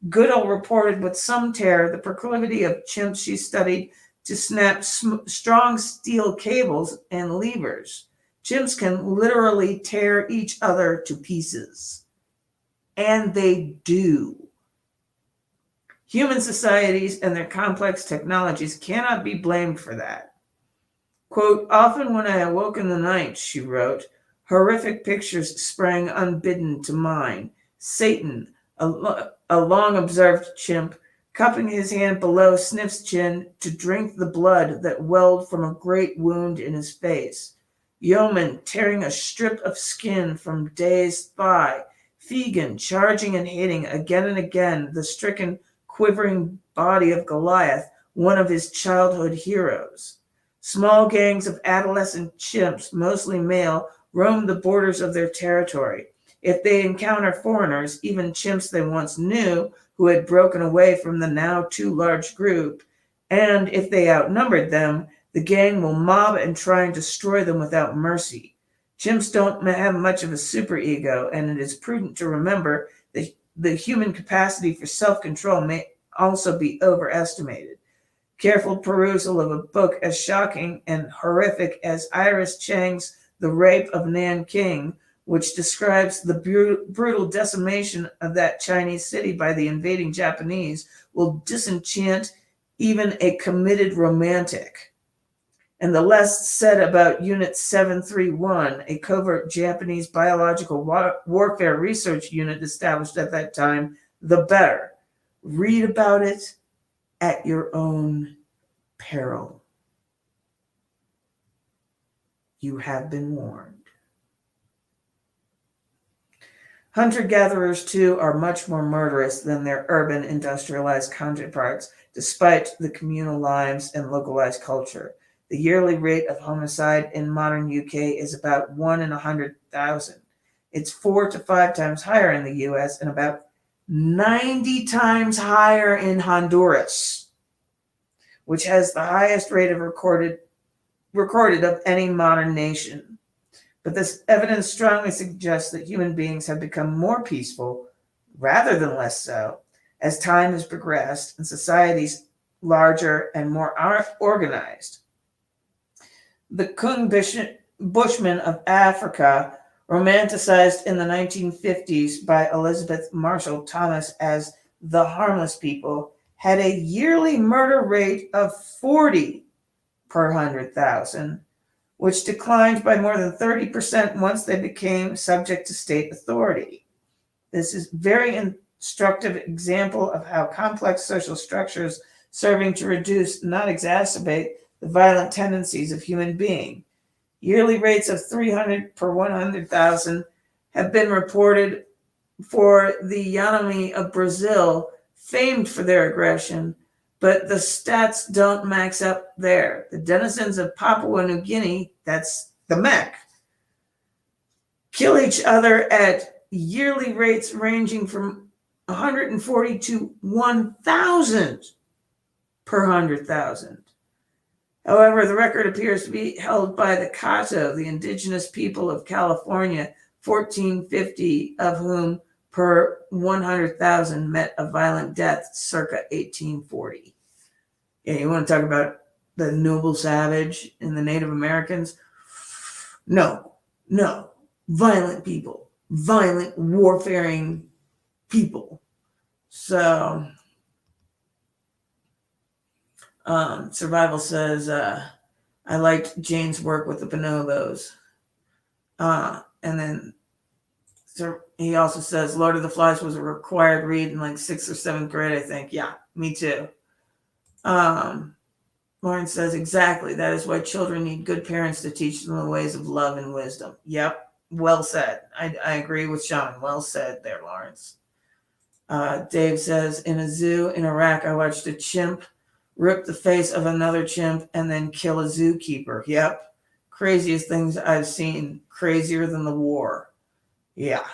Goodall reported with some terror the proclivity of chimps she studied to snap strong steel cables and levers. Chimps can literally tear each other to pieces. And they do. Human societies and their complex technologies cannot be blamed for that. Quote, often when I awoke in the night, she wrote, horrific pictures sprang unbidden to mind. Satan, a long-observed chimp, cupping his hand below Sniff's chin to drink the blood that welled from a great wound in his face. Yeoman tearing a strip of skin from dazed thigh. Fegan charging and hitting again and again the stricken, quivering body of Goliath, one of his childhood heroes. Small gangs of adolescent chimps, mostly male, roam the borders of their territory. If they encounter foreigners, even chimps they once knew who had broken away from the now too large group, and if they outnumbered them, the gang will mob and try and destroy them without mercy. Chimps don't have much of a superego, and it is prudent to remember that the human capacity for self-control may also be overestimated. Careful perusal of a book as shocking and horrific as Iris Chang's The Rape of Nanking, which describes the brutal decimation of that Chinese city by the invading Japanese, will disenchant even a committed romantic. And the less said about Unit 731, a covert Japanese biological warfare research unit established at that time, the better. Read about it at your own peril. You have been warned. Hunter-gatherers, too, are much more murderous than their urban industrialized counterparts, despite the communal lives and localized culture. The yearly rate of homicide in modern UK is about 1 in 100,000. It's 4 to 5 times higher in the US and about 90 times higher in Honduras, which has the highest rate of recorded of any modern nation. But this evidence strongly suggests that human beings have become more peaceful, rather than less so, as time has progressed and societies larger and more organized. The Kung Bushmen of Africa, romanticized in the 1950s by Elizabeth Marshall Thomas as the harmless people, had a yearly murder rate of 40 per 100,000, which declined by more than 30% once they became subject to state authority. This is a very instructive example of how complex social structures serving to reduce, not exacerbate, the violent tendencies of human being. Yearly rates of 300 per 100,000 have been reported for the Yanomami of Brazil, famed for their aggression, but the stats don't max up there. The denizens of Papua New Guinea, that's the Mek, kill each other at yearly rates ranging from 140 to 1,000 per 100,000. However, the record appears to be held by the Kato, the indigenous people of California, 1450 of whom per 100,000 met a violent death circa 1840. Yeah, you want to talk about the noble savage in the Native Americans? No, violent people, violent warfaring people. So, Survival says, I liked Jane's work with the bonobos. And then he also says, Lord of the Flies was a required read in like 6th or 7th grade, I think. Yeah, me too. Lauren says, exactly. That is why children need good parents to teach them the ways of love and wisdom. Yep. Well said. I agree with Sean. Well said there, Lawrence. Dave says, in a zoo in Iraq, I watched a chimp rip the face of another chimp and then kill a zookeeper. Yep. Craziest things I've seen. Crazier than the war. Yeah.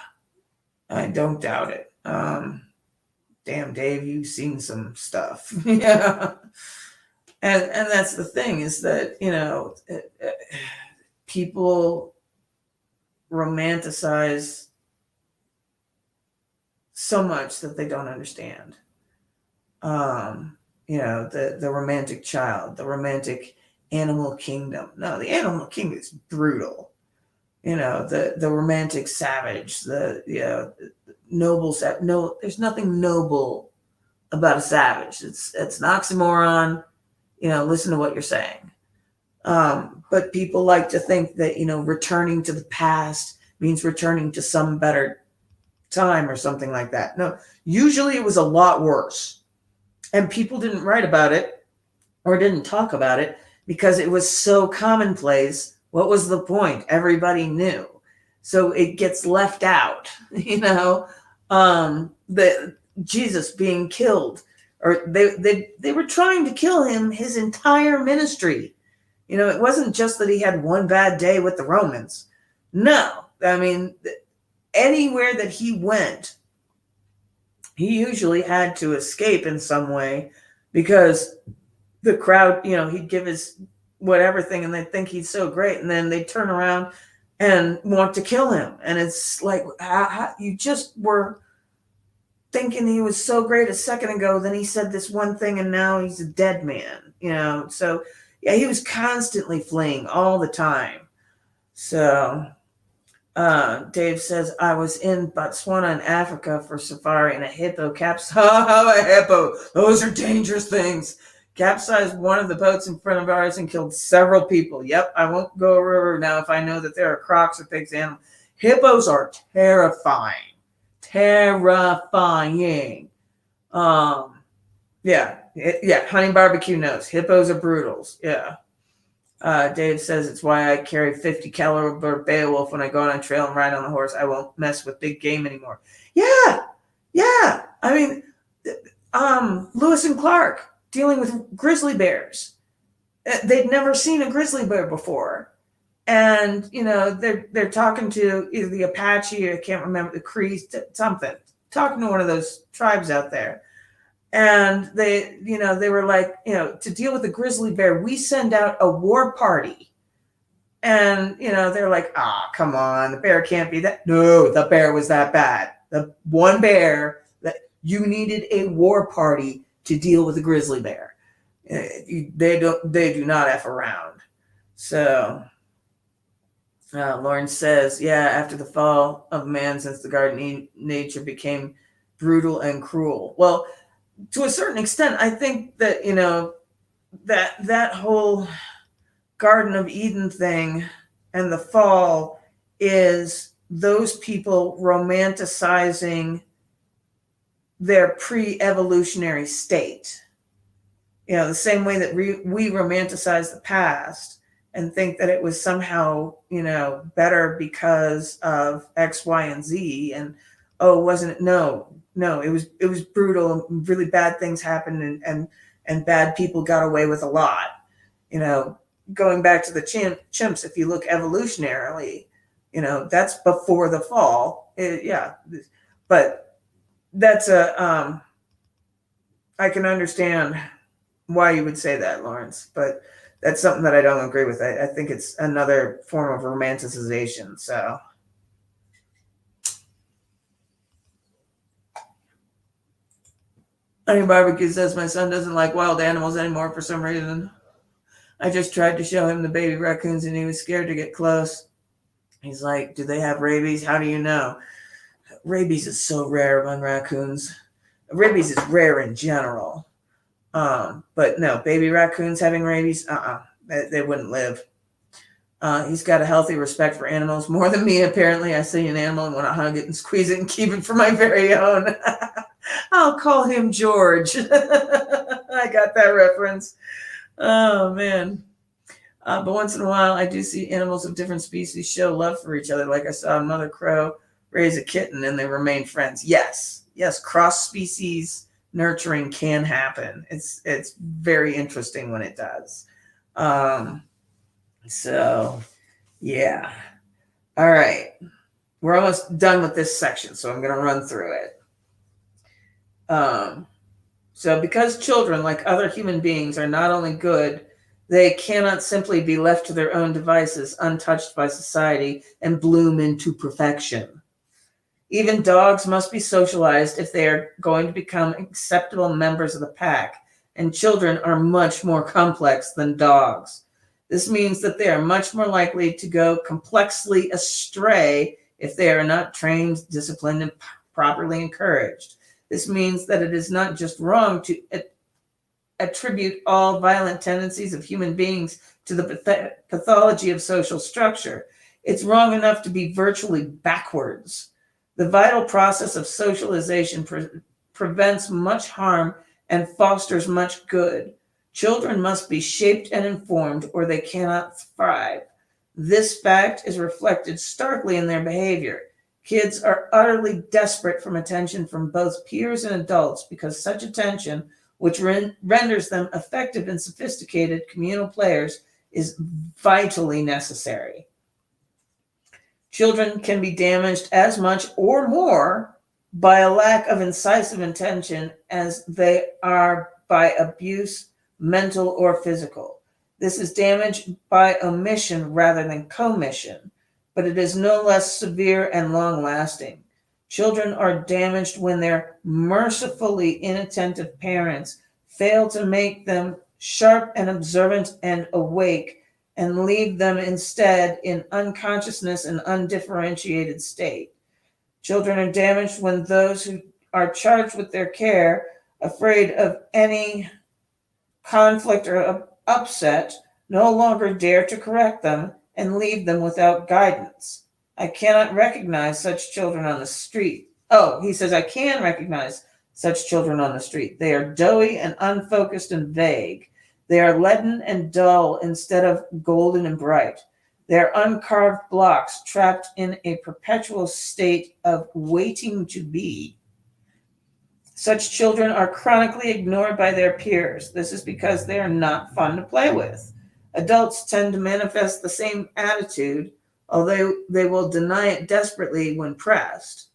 I don't doubt it. Damn, Dave, you've seen some stuff. Yeah. And that's the thing is that, people romanticize so much that they don't understand. The romantic child, the romantic animal kingdom. No, the animal kingdom is brutal. The romantic savage, the noble savage. No, there's nothing noble about a savage. It's an oxymoron. Listen to what you're saying. But people like to think that, returning to the past means returning to some better time or something like that. No, usually it was a lot worse. And people didn't write about it or didn't talk about it because it was so commonplace. What was the point? Everybody knew. So it gets left out, the Jesus being killed, or they were trying to kill him his entire ministry. It wasn't just that he had one bad day with the Romans. No, I mean, anywhere that he went, he usually had to escape in some way because the crowd, he'd give his whatever thing and they'd think he's so great. And then they turn around and want to kill him. And it's like, you just were thinking he was so great a second ago. Then he said this one thing and now he's a dead man, So yeah, he was constantly fleeing all the time. So Dave says, I was in Botswana in Africa for safari and a hippo capsized. Oh, a hippo. Those are dangerous things. Capsized one of the boats in front of ours and killed several people. Yep, I won't go a river now if I know that there are crocs or pigs animals. Hippos are terrifying. Terrifying. Honey Barbecue knows. Hippos are brutals. Yeah. Dave says it's why I carry 50 caliber Beowulf when I go on a trail and ride on the horse. I won't mess with big game anymore. Yeah. I mean, Lewis and Clark dealing with grizzly bears. They'd never seen a grizzly bear before, and they're talking to either the Apache, I can't remember, the Cree, something. Talking to one of those tribes out there. And they were like, to deal with the grizzly bear, we send out a war party. And, they're like, come on, the bear can't be that. No, the bear was that bad. The one bear that you needed a war party to deal with a grizzly bear. They do not F around. So Lauren says, after the fall of man, since the garden, nature became brutal and cruel. Well, to a certain extent, I think that, that whole Garden of Eden thing and the fall is those people romanticizing their pre-evolutionary state. The same way that we romanticize the past and think that it was somehow, better because of X, Y, and Z. And, wasn't it? No, it was brutal. Really bad things happened and bad people got away with a lot. Going back to the chimps, if you look evolutionarily, that's before the fall. But that's I can understand why you would say that, Lawrence, but that's something that I don't agree with. I think it's another form of romanticization. So, Honey Barbecue says my son doesn't like wild animals anymore for some reason. I just tried to show him the baby raccoons and he was scared to get close. He's like, do they have rabies? How do you know? Rabies is so rare among raccoons. Rabies is rare in general. But no, baby raccoons having rabies, they wouldn't live. He's got a healthy respect for animals, more than me, apparently. I see an animal and want to hug it and squeeze it and keep it for my very own. I'll call him George. I got that reference. Oh, man. But once in a while, I do see animals of different species show love for each other. Like I saw a mother crow raise a kitten and they remain friends. Yes, cross-species nurturing can happen. It's very interesting when it does. So, yeah. All right. We're almost done with this section, so I'm going to run through it. So because children, like other human beings, are not only good, they cannot simply be left to their own devices, untouched by society, and bloom into perfection. Even dogs must be socialized if they are going to become acceptable members of the pack, and children are much more complex than dogs. This means that they are much more likely to go complexly astray if they are not trained, disciplined, and properly encouraged. This means that it is not just wrong to attribute all violent tendencies of human beings to the pathology of social structure. It's wrong enough to be virtually backwards. The vital process of socialization prevents much harm and fosters much good. Children must be shaped and informed, or they cannot thrive. This fact is reflected starkly in their behavior. Kids are utterly desperate for attention from both peers and adults because such attention, which renders them effective and sophisticated communal players, is vitally necessary. Children can be damaged as much or more by a lack of incisive attention as they are by abuse, mental or physical. This is damage by omission rather than commission, but it is no less severe and long-lasting. Children are damaged when their mercifully inattentive parents fail to make them sharp and observant and awake and leave them instead in unconsciousness and undifferentiated state. Children are damaged when those who are charged with their care, afraid of any conflict or upset, no longer dare to correct them and leave them without guidance. I cannot recognize such children on the street. Oh, he says, I can recognize such children on the street. They are doughy and unfocused and vague. They are leaden and dull instead of golden and bright. They are uncarved blocks trapped in a perpetual state of waiting to be. Such children are chronically ignored by their peers. This is because they are not fun to play with. Adults tend to manifest the same attitude, although they will deny it desperately when pressed.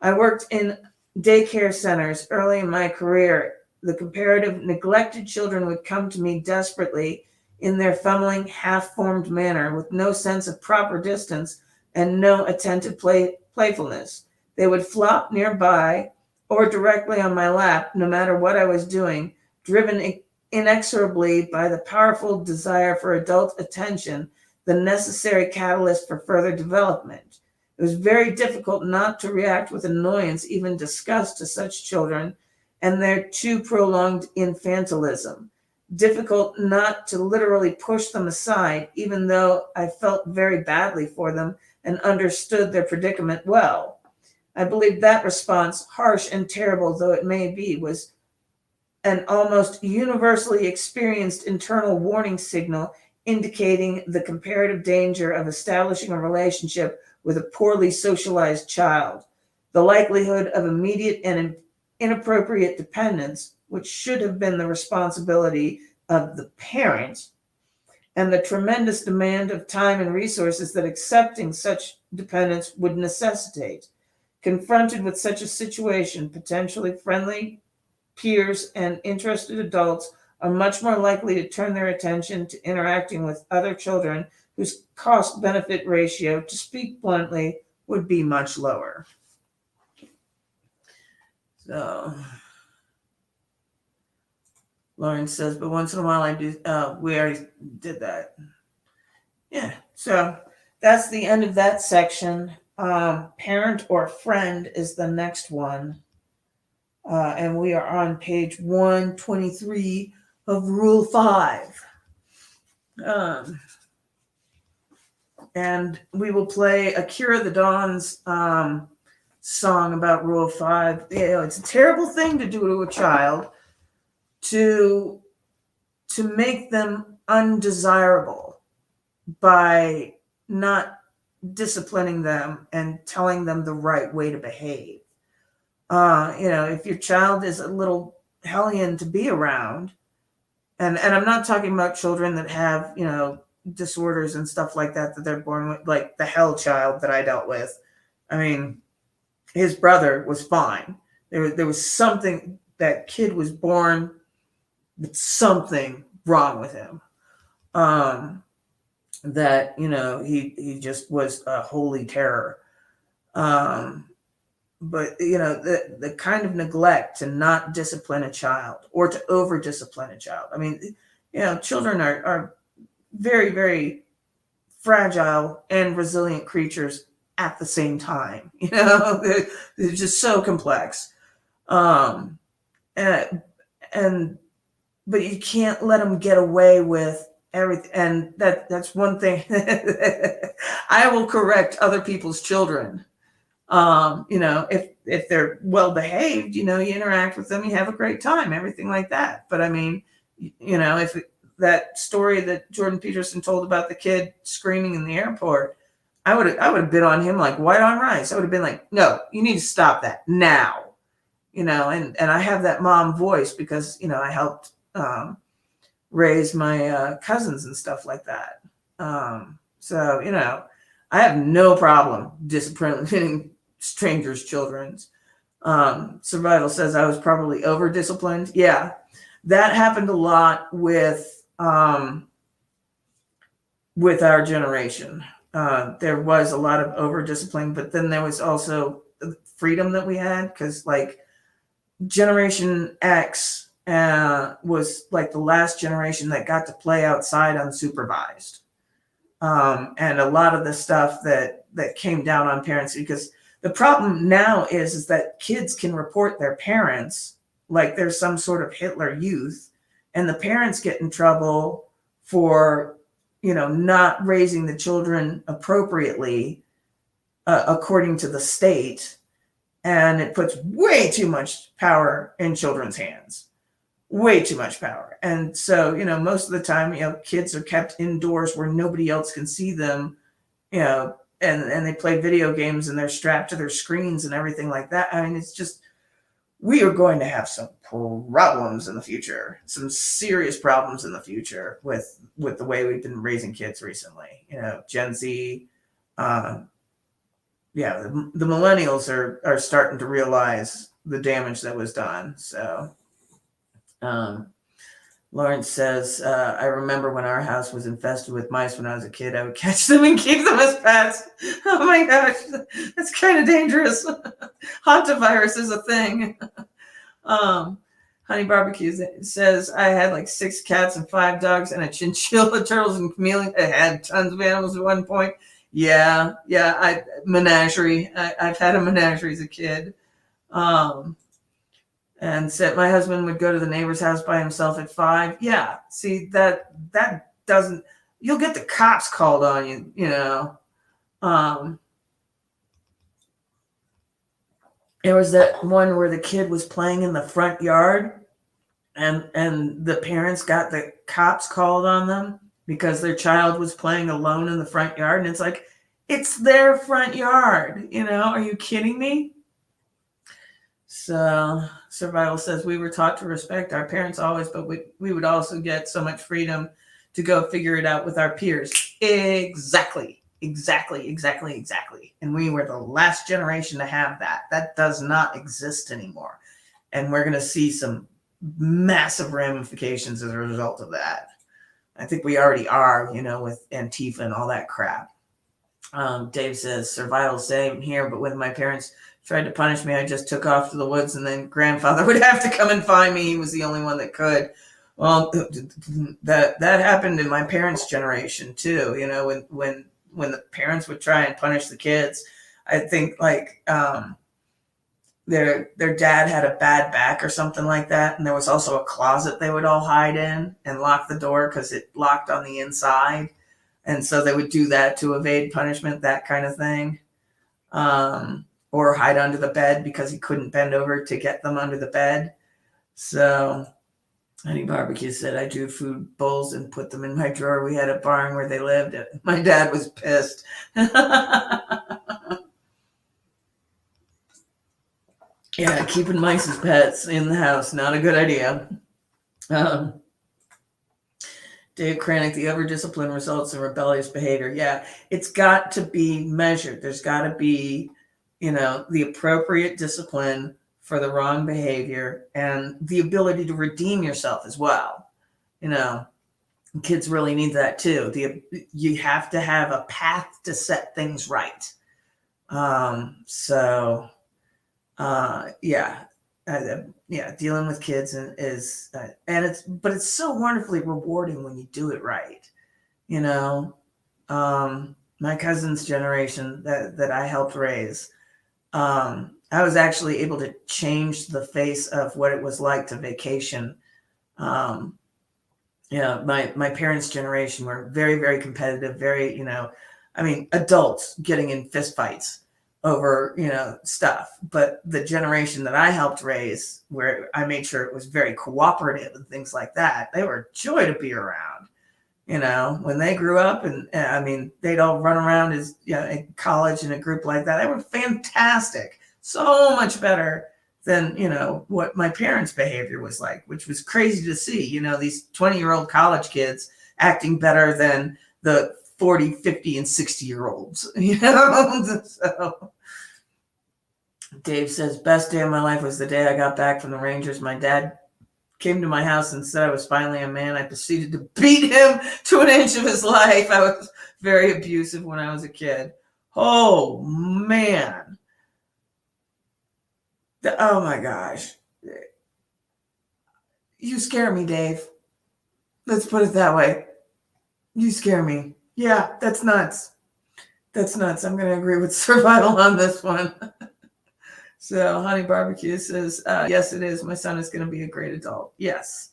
I worked in daycare centers early in my career. The comparative neglected children would come to me desperately in their fumbling, half-formed manner with no sense of proper distance and no attentive playfulness. They would flop nearby or directly on my lap, no matter what I was doing, driven inexorably by the powerful desire for adult attention, the necessary catalyst for further development. It was very difficult not to react with annoyance, even disgust, to such children and their too prolonged infantilism. Difficult not to literally push them aside, even though I felt very badly for them and understood their predicament well. I believe that response, harsh and terrible though it may be, was an almost universally experienced internal warning signal indicating the comparative danger of establishing a relationship with a poorly socialized child, the likelihood of immediate and inappropriate dependence, which should have been the responsibility of the parent, and the tremendous demand of time and resources that accepting such dependence would necessitate. Confronted with such a situation, potentially friendly peers and interested adults are much more likely to turn their attention to interacting with other children whose cost-benefit ratio, to speak bluntly, would be much lower. So, Lauren says, but once in a while I do. We already did that. Yeah. So that's the end of that section. Parent or friend is the next one. And we are on page 123 of Rule 5. Um, and we will play Akira the Don's song about Rule 5. It's a terrible thing to do to a child to make them undesirable by not disciplining them and telling them the right way to behave. If your child is a little hellion to be around, and I'm not talking about children that have, disorders and stuff like that they're born with, like the hell child that I dealt with. I mean, his brother was fine. There was something, that kid was born with something wrong with him. That, he just was a holy terror. But the kind of neglect to not discipline a child or to over discipline a child. I mean, children are very, very fragile and resilient creatures at the same time. They're just so complex. And but you can't let them get away with everything. And that's one thing. I will correct other people's children. If they're well behaved, you interact with them, you have a great time, everything like that. But I mean, if that story that Jordan Peterson told about the kid screaming in the airport, I would have been on him like white on rice. I would have been like, no, you need to stop that now. And I have that mom voice because, I helped raise my cousins and stuff like that. So, I have no problem disciplining strangers' children's. Survival says I was probably over disciplined. Yeah, that happened a lot with our generation. There was a lot of over discipline, but then there was also freedom that we had, because like Generation X was like the last generation that got to play outside unsupervised. And a lot of the stuff that came down on parents, because the problem now is that kids can report their parents like there's some sort of Hitler Youth, and the parents get in trouble for, not raising the children appropriately according to the state. And it puts way too much power in children's hands. Way too much power. And so, most of the time, kids are kept indoors where nobody else can see them, and they play video games and they're strapped to their screens and everything like that. I mean, it's just, we are going to have some problems in the future, some serious problems in the future with the way we've been raising kids recently. Gen Z, the millennials are starting to realize the damage that was done. So, Lawrence says, I remember when our house was infested with mice when I was a kid. I would catch them and keep them as pets. Oh my gosh, that's kind of dangerous. Hantavirus is a thing. Honey Barbecue says, I had like 6 cats and 5 dogs and a chinchilla, turtles, and chameleons. I had tons of animals at one point. Yeah, menagerie. I've had a menagerie as a kid. And said my husband would go to the neighbor's house by himself at 5. Yeah, see, that doesn't, you'll get the cops called on you. There was that one where the kid was playing in the front yard, and the parents got the cops called on them because their child was playing alone in the front yard. And it's like, it's their front yard. Are you kidding me? So Survival says, we were taught to respect our parents always, but we would also get so much freedom to go figure it out with our peers. Exactly. And we were the last generation to have that. That does not exist anymore. And we're going to see some massive ramifications as a result of that. I think we already are, with Antifa and all that crap. Dave says, Survival same here, but when my parents tried to punish me, I just took off to the woods, and then grandfather would have to come and find me. He was the only one that could. Well, that happened in my parents' generation too. When the parents would try and punish the kids, I think like their dad had a bad back or something like that, and there was also a closet they would all hide in and lock the door because it locked on the inside, and so they would do that to evade punishment, that kind of thing. Or hide under the bed because he couldn't bend over to get them under the bed. So Honey Barbecue said, I drew food bowls and put them in my drawer. We had a barn where they lived. My dad was pissed. Yeah, keeping mice as pets in the house, not a good idea. Dave Cranick, the over-discipline results in rebellious behavior. Yeah, it's got to be measured. There's got to be, the appropriate discipline for the wrong behavior and the ability to redeem yourself as well. Kids really need that too. You have to have a path to set things right. Dealing with kids but it's so wonderfully rewarding when you do it right. My cousin's generation that I helped raise, I was actually able to change the face of what it was like to vacation. My parents' generation were very, very competitive, very, adults getting in fistfights over, stuff. But the generation that I helped raise, where I made sure it was very cooperative and things like that, they were a joy to be around. When they grew up and they'd all run around as, in college in a group like that. They were fantastic. So much better than, what my parents' behavior was like, which was crazy to see, these 20-year-old college kids acting better than the 40, 50, and 60-year-olds, So Dave says, best day of my life was the day I got back from the Rangers. My dad came to my house and said I was finally a man. I proceeded to beat him to an inch of his life. I was very abusive when I was a kid. Oh, man. Oh, my gosh. You scare me, Dave. Let's put it that way. You scare me. Yeah, that's nuts. That's nuts. I'm going to agree with Survival on this one. So Honey Barbecue says, yes, it is. My son is going to be a great adult. Yes.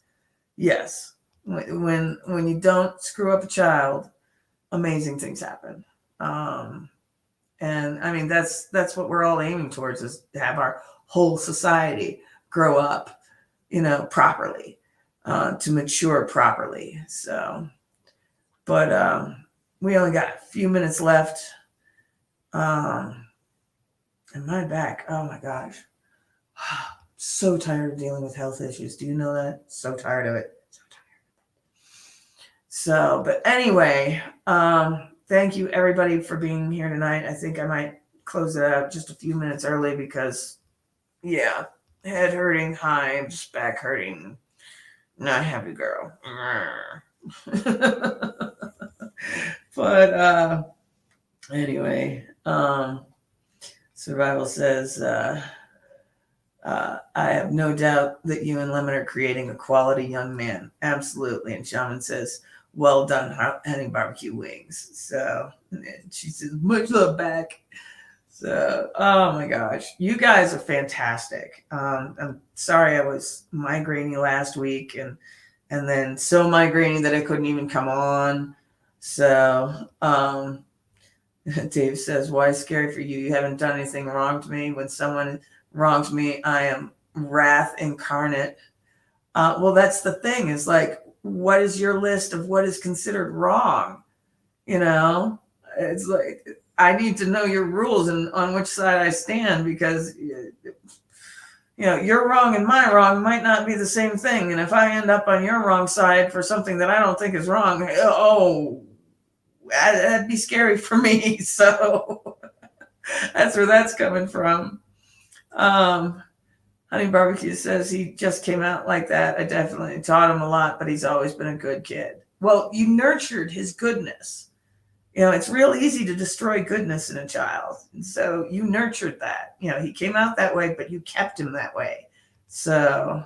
When you don't screw up a child, amazing things happen. And that's what we're all aiming towards, is to have our whole society grow up, properly, to mature properly. So, but we only got a few minutes left. And my back, oh my gosh. So tired of dealing with health issues. Do you know that? So tired of it. So, but anyway, thank you everybody for being here tonight. I think I might close it out just a few minutes early because, head hurting, hives, back hurting, not happy girl. But anyway, Survival says, I have no doubt that you and Lemon are creating a quality young man. Absolutely. And Shaman says, well done, Honey Barbecue Wings. So she says, much love back. So, oh my gosh, you guys are fantastic. I'm sorry I was migrainy last week and then so migrainy that I couldn't even come on. So, Dave says, why is scary for you? You haven't done anything wrong to me. When someone wrongs me, I am wrath incarnate. Well, that's the thing, is like, what is your list of what is considered wrong? It's like, I need to know your rules and on which side I stand, because, your wrong and my wrong might not be the same thing. And if I end up on your wrong side for something that I don't think is wrong, that'd be scary for me. So that's where that's coming from. Honey Barbecue says he just came out like that. I definitely taught him a lot, but he's always been a good kid. Well, you nurtured his goodness. It's real easy to destroy goodness in a child. And so you nurtured that. He came out that way, but you kept him that way. So,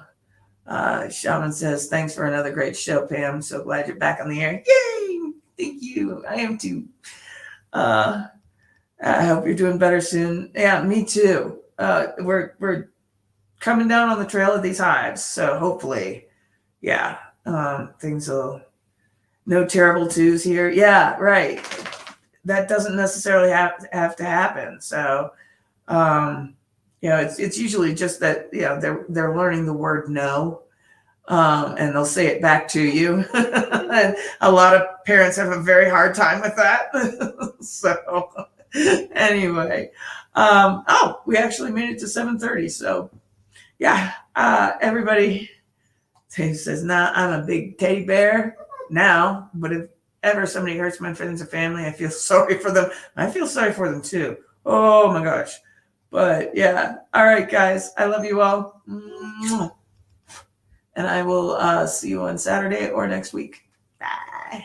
Shaman says, thanks for another great show, Pam. So glad you're back on the air. Yay! Thank you. I am too. I hope you're doing better soon. Yeah, me too. We're coming down on the trail of these hives, so hopefully, yeah, things will. No terrible twos here. Yeah, right. That doesn't necessarily have to happen. So, it's usually just that they're learning the word no, and they'll say it back to you. And a lot of parents have a very hard time with that. So anyway, we actually made it to 7:30. So yeah, everybody says, nah, I'm a big teddy bear now, but if ever somebody hurts my friends or family, I feel sorry for them. I feel sorry for them too. Oh my gosh. But yeah. All right, guys. I love you all. And I will see you on Saturday or next week. Bye.